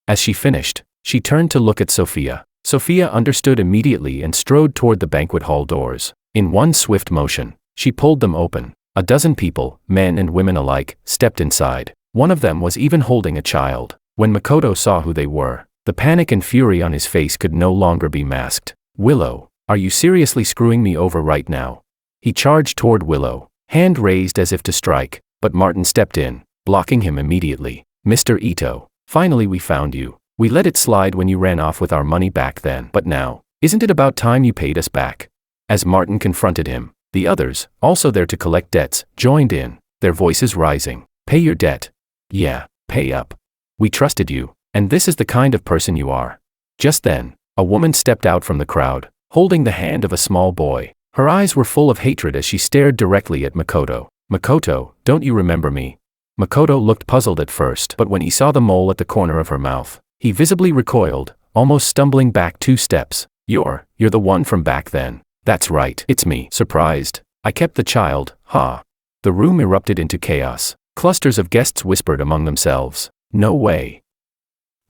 As she finished, she turned to look at Sophia. Sophia understood immediately and strode toward the banquet hall doors. In one swift motion, she pulled them open. A dozen people, men and women alike, stepped inside. One of them was even holding a child. When Makoto saw who they were, the panic and fury on his face could no longer be masked. Willow, are you seriously screwing me over right now? He charged toward Willow, hand raised as if to strike, but Martin stepped in, blocking him immediately. Mr. Ito, finally we found you. We let it slide when you ran off with our money back then. But now, isn't it about time you paid us back? As Martin confronted him, the others, also there to collect debts, joined in, their voices rising. Pay your debt. Yeah, pay up. We trusted you, and this is the kind of person you are. Just then, a woman stepped out from the crowd, holding the hand of a small boy. Her eyes were full of hatred as she stared directly at Makoto. Makoto, don't you remember me? Makoto looked puzzled at first, but when he saw the mole at the corner of her mouth, he visibly recoiled, almost stumbling back 2 steps. You're the one from back then. That's right, it's me. Surprised. I kept the child, huh? The room erupted into chaos. Clusters of guests whispered among themselves. No way.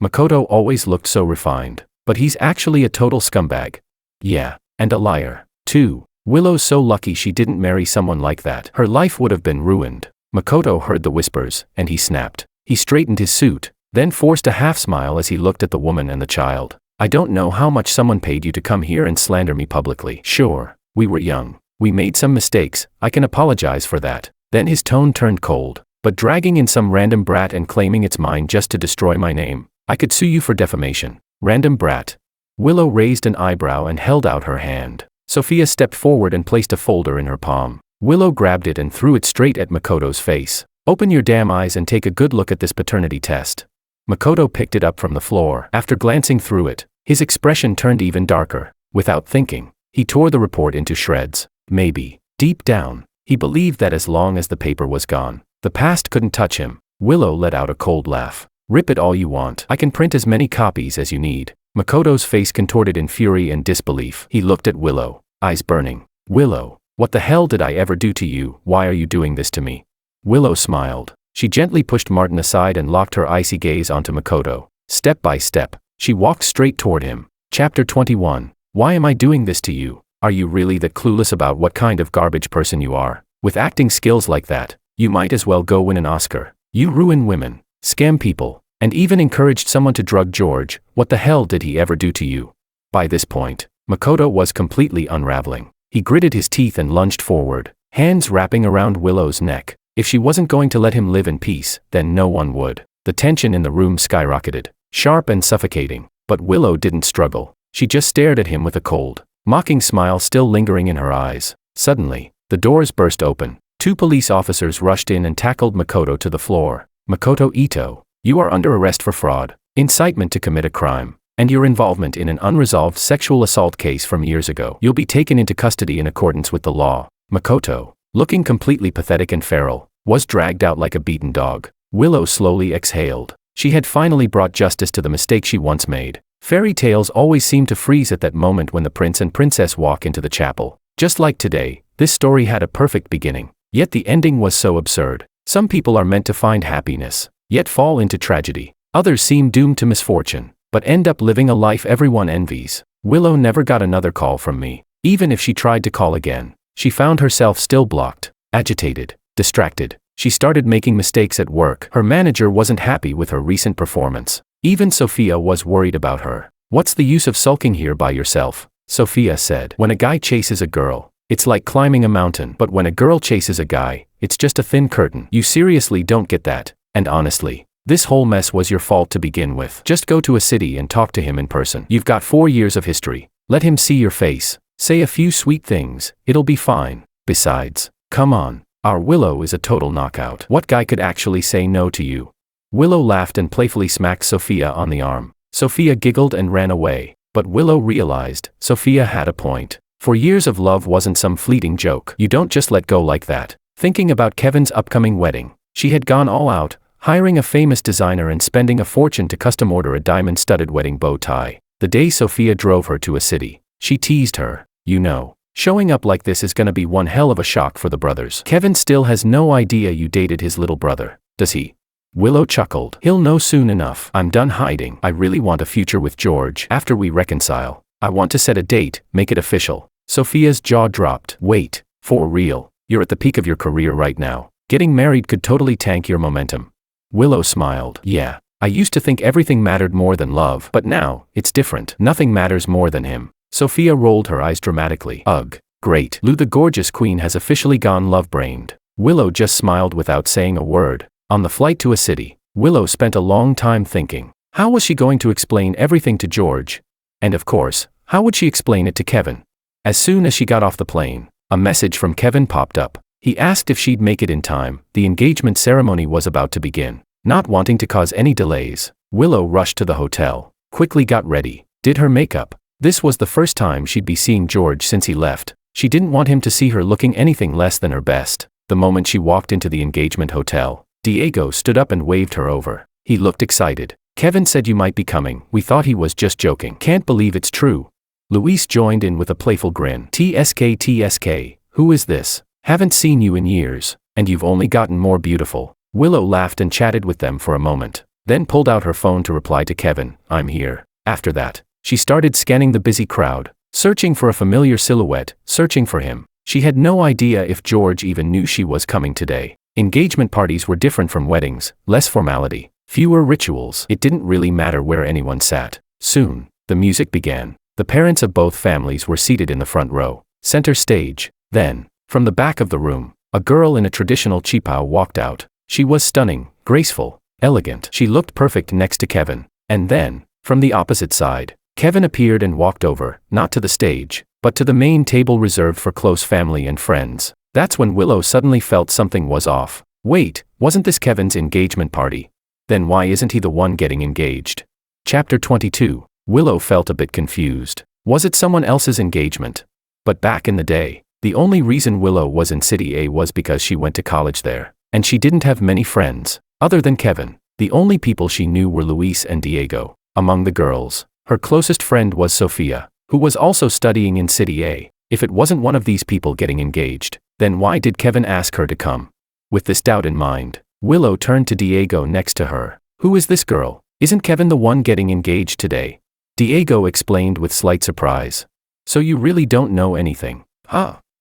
Makoto always looked so refined, but he's actually a total scumbag. Yeah, and a liar, too. Willow's so lucky she didn't marry someone like that. Her life would have been ruined. Makoto heard the whispers, and he snapped. He straightened his suit, then forced a half-smile as he looked at the woman and the child. I don't know how much someone paid you to come here and slander me publicly. Sure, we were young. We made some mistakes. I can apologize for that. Then his tone turned cold. But dragging in some random brat and claiming it's mine just to destroy my name, I could sue you for defamation. Random brat. Willow raised an eyebrow and held out her hand. Sophia stepped forward and placed a folder in her palm. Willow grabbed it and threw it straight at Makoto's face. Open your damn eyes and take a good look at this paternity test. Makoto picked it up from the floor. After glancing through it, his expression turned even darker. Without thinking, he tore the report into shreds. Maybe, deep down, he believed that as long as the paper was gone, the past couldn't touch him. Willow let out a cold laugh. Rip it all you want. I can print as many copies as you need. Makoto's face contorted in fury and disbelief. He looked at Willow, eyes burning. Willow, what the hell did I ever do to you? Why are you doing this to me? Willow smiled. She gently pushed Martin aside and locked her icy gaze onto Makoto. Step by step, she walked straight toward him. Chapter 21. Why am I doing this to you? Are you really that clueless about what kind of garbage person you are? With acting skills like that, you might as well go win an Oscar. You ruin women, scam people, and even encouraged someone to drug George. What the hell did he ever do to you? By this point, Makoto was completely unraveling. He gritted his teeth and lunged forward, hands wrapping around Willow's neck. If she wasn't going to let him live in peace, then no one would. The tension in the room skyrocketed, sharp and suffocating, but Willow didn't struggle. She just stared at him with a cold, mocking smile still lingering in her eyes. Suddenly, the doors burst open. 2 police officers rushed in and tackled Makoto to the floor. Makoto Ito, you are under arrest for fraud, incitement to commit a crime, and your involvement in an unresolved sexual assault case from years ago. You'll be taken into custody in accordance with the law. Makoto, looking completely pathetic and feral, was dragged out like a beaten dog. Willow slowly exhaled. She had finally brought justice to the mistake she once made. Fairy tales always seem to freeze at that moment when the prince and princess walk into the chapel. Just like today, this story had a perfect beginning. Yet the ending was so absurd. Some people are meant to find happiness, yet fall into tragedy. Others seem doomed to misfortune, but end up living a life everyone envies. Willow never got another call from me. Even if she tried to call again, she found herself still blocked, agitated, distracted. She started making mistakes at work. Her manager wasn't happy with her recent performance. Even Sophia was worried about her. What's the use of sulking here by yourself? Sophia said. When a guy chases a girl, it's like climbing a mountain. But when a girl chases a guy, it's just a thin curtain. You seriously don't get that. And honestly, this whole mess was your fault to begin with. Just go to a city and talk to him in person. You've got 4 years of history. Let him see your face. Say a few sweet things, it'll be fine. Besides, come on, our Willow is a total knockout. What guy could actually say no to you? Willow laughed and playfully smacked Sophia on the arm. Sophia giggled and ran away, but Willow realized Sophia had a point. For years of love wasn't some fleeting joke. You don't just let go like that. Thinking about Kevin's upcoming wedding, she had gone all out, hiring a famous designer and spending a fortune to custom order a diamond-studded wedding bow tie. The day Sophia drove her to a city, she teased her, you know, showing up like this is gonna be one hell of a shock for the brothers. Kevin still has no idea you dated his little brother, does he? Willow chuckled. He'll know soon enough. I'm done hiding. I really want a future with George. After we reconcile, I want to set a date, make it official. Sophia's jaw dropped. Wait, for real? You're at the peak of your career right now. Getting married could totally tank your momentum. Willow smiled. Yeah, I used to think everything mattered more than love, but now, it's different. Nothing matters more than him. Sophia rolled her eyes dramatically. Ugh, great. Lou the gorgeous queen has officially gone love-brained. Willow just smiled without saying a word. On the flight to a city, Willow spent a long time thinking. How was she going to explain everything to George? And of course, how would she explain it to Kevin? As soon as she got off the plane, a message from Kevin popped up. He asked if she'd make it in time. The engagement ceremony was about to begin. Not wanting to cause any delays, Willow rushed to the hotel, quickly got ready, did her makeup. This was the first time she'd be seeing George since he left. She didn't want him to see her looking anything less than her best. The moment she walked into the engagement hotel, Diego stood up and waved her over. He looked excited. Kevin said you might be coming. We thought he was just joking. Can't believe it's true. Luis joined in with a playful grin. TSK, who is this? Haven't seen you in years, and you've only gotten more beautiful. Willow laughed and chatted with them for a moment, then pulled out her phone to reply to Kevin, I'm here. After that, she started scanning the busy crowd, searching for a familiar silhouette, searching for him. She had no idea if George even knew she was coming today. Engagement parties were different from weddings, less formality, fewer rituals. It didn't really matter where anyone sat. Soon, the music began. The parents of both families were seated in the front row, center stage. Then, from the back of the room, a girl in a traditional qipao walked out. She was stunning, graceful, elegant. She looked perfect next to Kevin. And then, from the opposite side, Kevin appeared and walked over, not to the stage, but to the main table reserved for close family and friends. That's when Willow suddenly felt something was off. Wait, wasn't this Kevin's engagement party? Then why isn't he the one getting engaged? Chapter 22. Willow felt a bit confused. Was it someone else's engagement? But back in the day, the only reason Willow was in City A was because she went to college there, and she didn't have many friends. Other than Kevin, the only people she knew were Luis and Diego. Among the girls, her closest friend was Sophia, who was also studying in City A. If it wasn't one of these people getting engaged, then why did Kevin ask her to come? With this doubt in mind, Willow turned to Diego next to her. Who is this girl? Isn't Kevin the one getting engaged today? Diego explained with slight surprise. So you really don't know anything?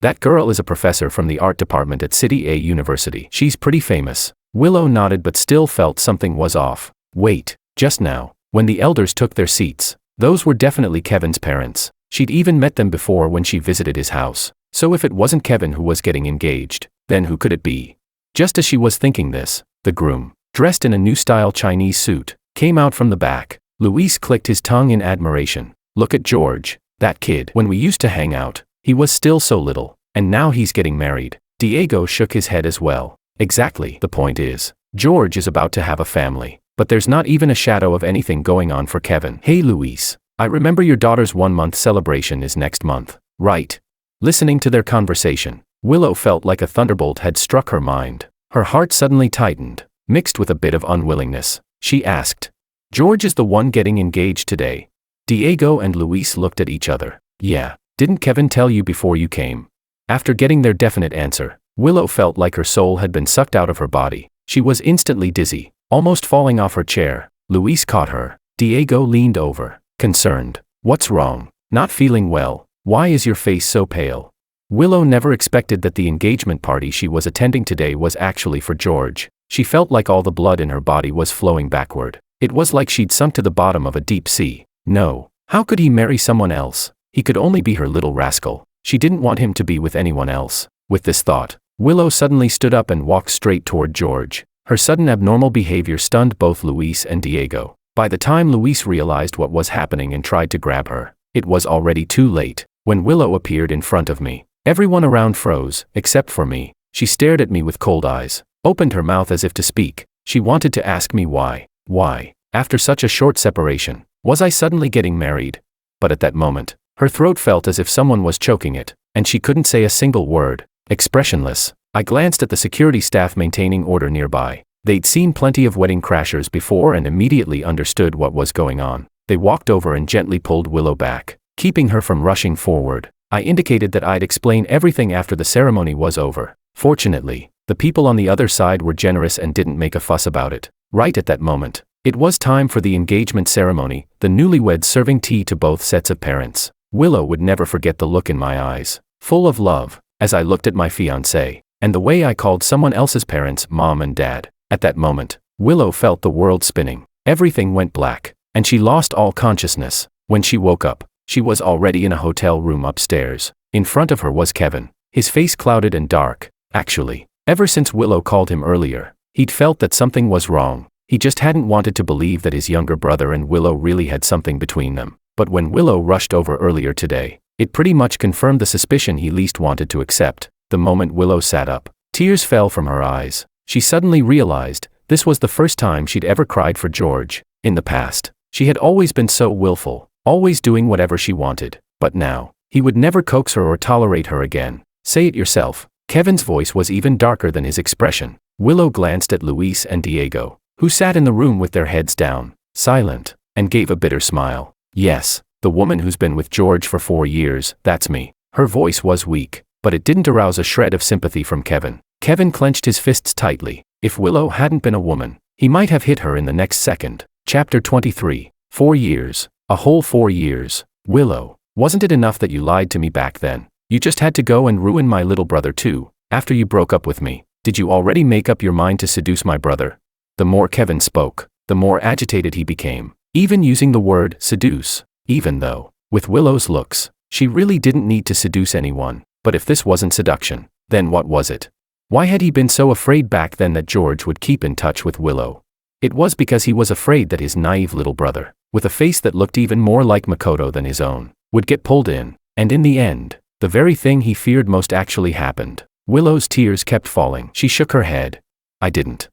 That girl is a professor from the art department at City A University. She's pretty famous. Willow nodded but still felt something was off. Wait, just now, when the elders took their seats, those were definitely Kevin's parents. She'd even met them before when she visited his house. So if it wasn't Kevin who was getting engaged, then who could it be? Just as she was thinking this, the groom, dressed in a new-style Chinese suit, came out from the back. Luis clicked his tongue in admiration. Look at George, that kid. When we used to hang out, he was still so little, and now he's getting married. Diego shook his head as well. Exactly. The point is, George is about to have a family, but there's not even a shadow of anything going on for Kevin. Hey Luis, I remember your daughter's 1-month celebration is next month, right? Listening to their conversation, Willow felt like a thunderbolt had struck her mind. Her heart suddenly tightened, mixed with a bit of unwillingness. She asked, George is the one getting engaged today? Diego and Luis looked at each other. Yeah, didn't Kevin tell you before you came? After getting their definite answer, Willow felt like her soul had been sucked out of her body. She was instantly dizzy, almost falling off her chair. Luis caught her. Diego leaned over, concerned. What's wrong? Not feeling well? Why is your face so pale? Willow never expected that the engagement party she was attending today was actually for George. She felt like all the blood in her body was flowing backward. It was like she'd sunk to the bottom of a deep sea. No. How could he marry someone else? He could only be her little rascal. She didn't want him to be with anyone else. With this thought, Willow suddenly stood up and walked straight toward George. Her sudden abnormal behavior stunned both Luis and Diego. By the time Luis realized what was happening and tried to grab her, it was already too late. When Willow appeared in front of me, everyone around froze, except for me. She stared at me with cold eyes, opened her mouth as if to speak. She wanted to ask me why. Why, after such a short separation, was I suddenly getting married? But at that moment, her throat felt as if someone was choking it, and she couldn't say a single word. Expressionless, I glanced at the security staff maintaining order nearby. They'd seen plenty of wedding crashers before and immediately understood what was going on. They walked over and gently pulled Willow back, keeping her from rushing forward. I indicated that I'd explain everything after the ceremony was over. Fortunately, the people on the other side were generous and didn't make a fuss about it. Right at that moment, it was time for the engagement ceremony, the newlyweds serving tea to both sets of parents. Willow would never forget the look in my eyes, full of love, as I looked at my fiancé, and the way I called someone else's parents mom and dad. At that moment, Willow felt the world spinning. Everything went black, and she lost all consciousness. When she woke up, she was already in a hotel room upstairs. In front of her was Kevin, his face clouded and dark. Actually, ever since Willow called him earlier, he'd felt that something was wrong. He just hadn't wanted to believe that his younger brother and Willow really had something between them. But when Willow rushed over earlier today, it pretty much confirmed the suspicion he least wanted to accept. The moment Willow sat up, tears fell from her eyes. She suddenly realized this was the first time she'd ever cried for George. In the past, she had always been so willful, always doing whatever she wanted. But now, he would never coax her or tolerate her again. Say it yourself. Kevin's voice was even darker than his expression. Willow glanced at Luis and Diego, who sat in the room with their heads down, silent, and gave a bitter smile. Yes, the woman who's been with George for 4 years, that's me. Her voice was weak, but it didn't arouse a shred of sympathy from Kevin. Kevin clenched his fists tightly. If Willow hadn't been a woman, he might have hit her in the next second. Chapter 23. 4 years. A whole 4 years. Willow, wasn't it enough that you lied to me back then? You just had to go and ruin my little brother too, after you broke up with me. Did you already make up your mind to seduce my brother? The more Kevin spoke, the more agitated he became, even using the word seduce. Even though, with Willow's looks, she really didn't need to seduce anyone. But if this wasn't seduction, then what was it? Why had he been so afraid back then that George would keep in touch with Willow? It was because he was afraid that his naive little brother, with a face that looked even more like Makoto than his own, would get pulled in, and in the end, the very thing he feared most actually happened. Willow's tears kept falling. She shook her head. I didn't.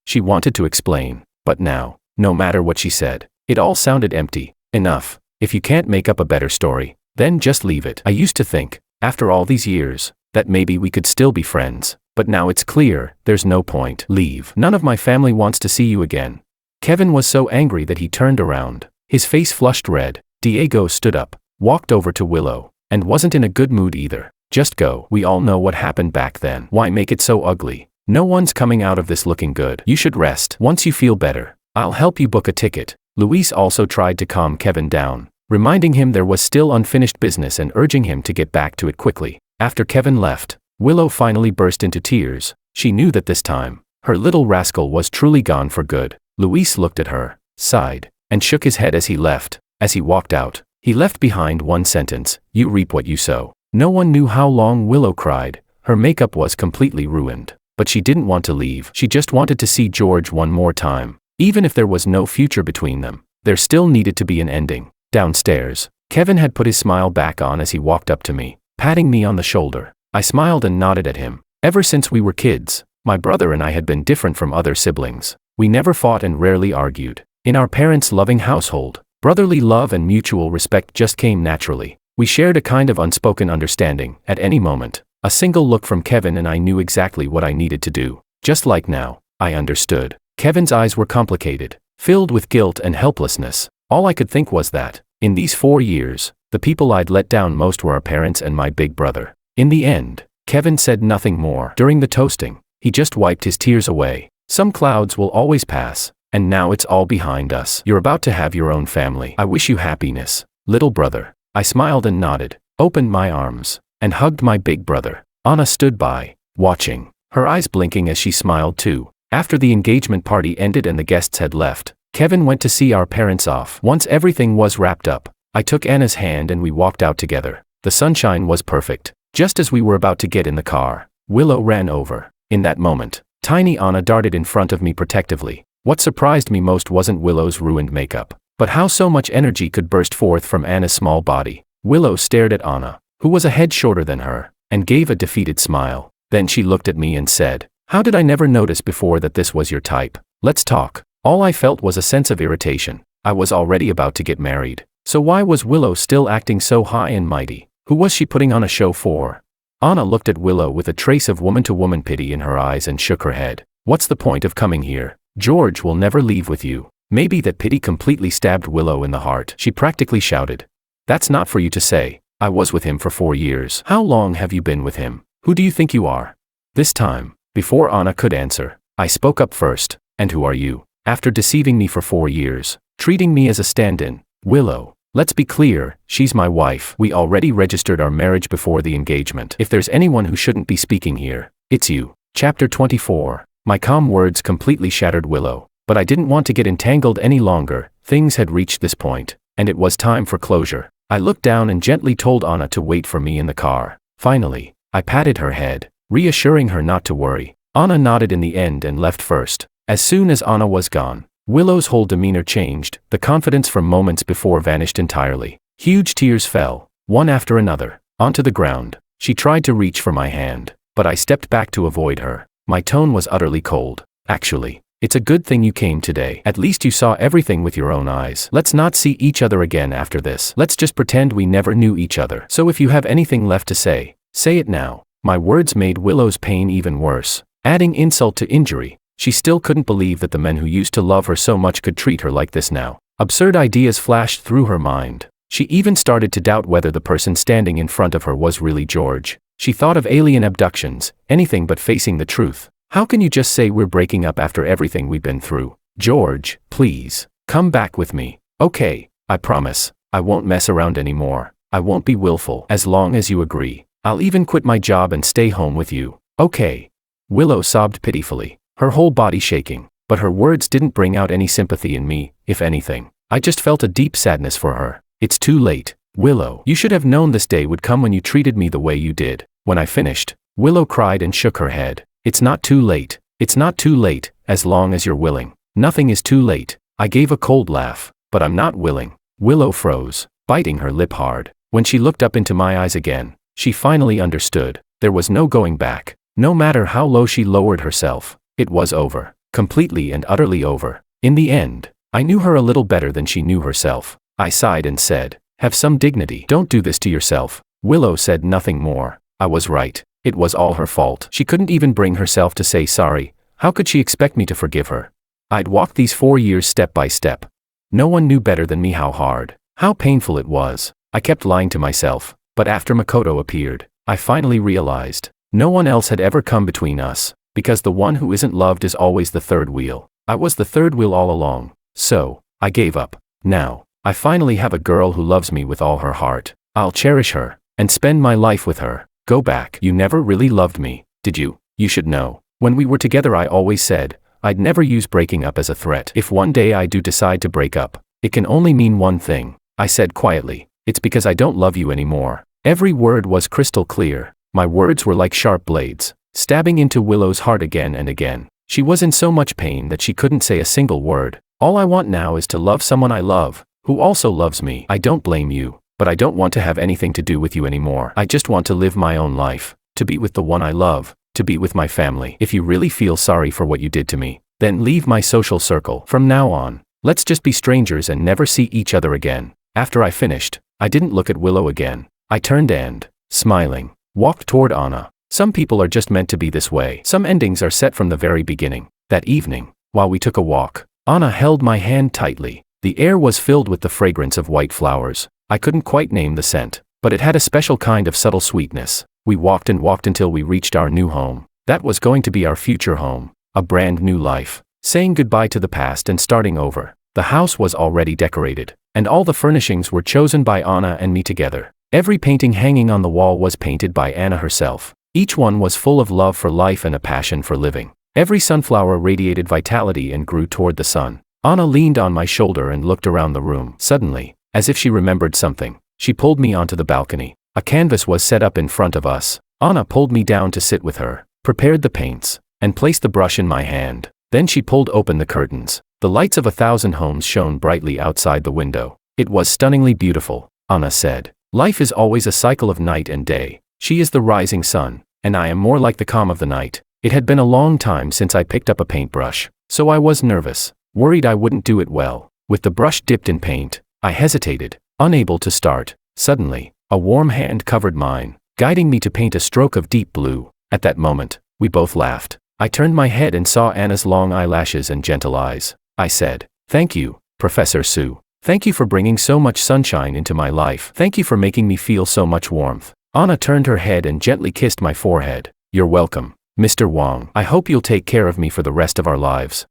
She wanted to explain, but now, no matter what she said, it all sounded empty. Enough. If you can't make up a better story, then just leave it. I used to think, after all these years, that maybe we could still be friends, but now it's clear, there's no point. Leave. None of my family wants to see you again. Kevin was so angry that he turned around. His face flushed red. Diego stood up, walked over to Willow, and wasn't in a good mood either. Just go. We all know what happened back then. Why make it so ugly? No one's coming out of this looking good. You should rest. Once you feel better, I'll help you book a ticket. Luis also tried to calm Kevin down, reminding him there was still unfinished business and urging him to get back to it quickly. After Kevin left, Willow finally burst into tears. She knew that this time, her little rascal was truly gone for good. Luis looked at her, sighed, and shook his head as he left. As he walked out, he left behind one sentence: you reap what you sow. No one knew how long Willow cried. Her makeup was completely ruined. But she didn't want to leave. She just wanted to see George one more time. Even if there was no future between them, there still needed to be an ending. Downstairs, Kevin had put his smile back on as he walked up to me, patting me on the shoulder. I smiled and nodded at him. Ever since we were kids, my brother and I had been different from other siblings. We never fought and rarely argued. In our parents' loving household, brotherly love and mutual respect just came naturally. We shared a kind of unspoken understanding. At any moment, a single look from Kevin and I knew exactly what I needed to do. Just like now, I understood. Kevin's eyes were complicated, filled with guilt and helplessness. All I could think was that, in these 4 years, the people I'd let down most were our parents and my big brother. In the end, Kevin said nothing more. During the toasting, he just wiped his tears away. Some clouds will always pass, and now it's all behind us. You're about to have your own family. I wish you happiness, little brother. I smiled and nodded, opened my arms, and hugged my big brother. Anna stood by, watching, her eyes blinking as she smiled too. After the engagement party ended and the guests had left, Kevin went to see our parents off. Once everything was wrapped up, I took Anna's hand and we walked out together. The sunshine was perfect. Just as we were about to get in the car, Willow ran over. In that moment, tiny Anna darted in front of me protectively. What surprised me most wasn't Willow's ruined makeup. But how so much energy could burst forth from Anna's small body? Willow stared at Anna, who was a head shorter than her, and gave a defeated smile. Then she looked at me and said, "How did I never notice before that this was your type? Let's talk." All I felt was a sense of irritation. I was already about to get married. So why was Willow still acting so high and mighty? Who was she putting on a show for? Anna looked at Willow with a trace of woman-to-woman pity in her eyes and shook her head. "What's the point of coming here? George will never leave with you." Maybe that pity completely stabbed Willow in the heart. She practically shouted, "That's not for you to say. I was with him for 4 years. How long have you been with him? Who do you think you are?" This time, before Anna could answer, I spoke up first. "And who are you? After deceiving me for 4 years, treating me as a stand-in." "Willow, let's be clear, she's my wife. We already registered our marriage before the engagement. If there's anyone who shouldn't be speaking here, it's you." Chapter 24. My calm words completely shattered Willow, but I didn't want to get entangled any longer. Things had reached this point, and it was time for closure. I looked down and gently told Anna to wait for me in the car. Finally, I patted her head, reassuring her not to worry. Anna nodded in the end and left first. As soon as Anna was gone, Willow's whole demeanor changed. The confidence from moments before vanished entirely. Huge tears fell, one after another, onto the ground. She tried to reach for my hand, but I stepped back to avoid her. My tone was utterly cold. "Actually, it's a good thing you came today. At least you saw everything with your own eyes. Let's not see each other again after this. Let's just pretend we never knew each other. So if you have anything left to say it now." My words made Willow's pain even worse, adding insult to injury. She still couldn't believe that the men who used to love her so much could treat her like this now. Absurd ideas flashed through her mind. She even started to doubt whether the person standing in front of her was really George. She thought of alien abductions, anything but facing the truth. How can you just say we're breaking up after everything we've been through? "George, please, come back with me." "Okay, I promise. I won't mess around anymore. I won't be willful as long as you agree. I'll even quit my job and stay home with you." "Okay." Willow sobbed pitifully, her whole body shaking, but her words didn't bring out any sympathy in me. If anything, I just felt a deep sadness for her. "It's too late, Willow. You should have known this day would come when you treated me the way you did." When I finished, Willow cried and shook her head. "It's not too late. It's not too late, as long as you're willing." "Nothing is too late." I gave a cold laugh. "But I'm not willing." Willow froze, biting her lip hard. When she looked up into my eyes again, she finally understood. There was no going back. No matter how low she lowered herself, it was over. Completely and utterly over. In the end, I knew her a little better than she knew herself. I sighed and said, "Have some dignity. Don't do this to yourself." Willow said nothing more. I was right. It was all her fault. She couldn't even bring herself to say sorry. How could she expect me to forgive her? I'd walked these 4 years step by step. No one knew better than me how hard, how painful it was. I kept lying to myself, but after Makoto appeared, I finally realized no one else had ever come between us, because the one who isn't loved is always the third wheel. I was the third wheel all along. So, I gave up. Now, I finally have a girl who loves me with all her heart. I'll cherish her, and spend my life with her. "Go back. You never really loved me, did you? You should know. When we were together I always said, I'd never use breaking up as a threat. If one day I do decide to break up, it can only mean one thing." I said quietly. "It's because I don't love you anymore." Every word was crystal clear. My words were like sharp blades, stabbing into Willow's heart again and again. She was in so much pain that she couldn't say a single word. "All I want now is to love someone I love, who also loves me. I don't blame you, but I don't want to have anything to do with you anymore. I just want to live my own life, to be with the one I love, to be with my family. If you really feel sorry for what you did to me, then leave my social circle. From now on, let's just be strangers and never see each other again." After I finished, I didn't look at Willow again. I turned and, smiling, walked toward Anna. Some people are just meant to be this way. Some endings are set from the very beginning. That evening, while we took a walk, Anna held my hand tightly. The air was filled with the fragrance of white flowers. I couldn't quite name the scent, but it had a special kind of subtle sweetness. We walked and walked until we reached our new home. That was going to be our future home, a brand new life, saying goodbye to the past and starting over. The house was already decorated, and all the furnishings were chosen by Anna and me together. Every painting hanging on the wall was painted by Anna herself. Each one was full of love for life and a passion for living. Every sunflower radiated vitality and grew toward the sun. Anna leaned on my shoulder and looked around the room. Suddenly, as if she remembered something, she pulled me onto the balcony. A canvas was set up in front of us. Anna pulled me down to sit with her, prepared the paints, and placed the brush in my hand. Then she pulled open the curtains. The lights of 1,000 homes shone brightly outside the window. It was stunningly beautiful, Anna said. Life is always a cycle of night and day. She is the rising sun, and I am more like the calm of the night. It had been a long time since I picked up a paintbrush, so I was nervous, worried I wouldn't do it well. With the brush dipped in paint, I hesitated, unable to start. Suddenly, a warm hand covered mine, guiding me to paint a stroke of deep blue. At that moment, we both laughed. I turned my head and saw Anna's long eyelashes and gentle eyes. I said, "Thank you, Professor Sue. Thank you for bringing so much sunshine into my life. Thank you for making me feel so much warmth." Anna turned her head and gently kissed my forehead. "You're welcome, Mr. Wang. I hope you'll take care of me for the rest of our lives."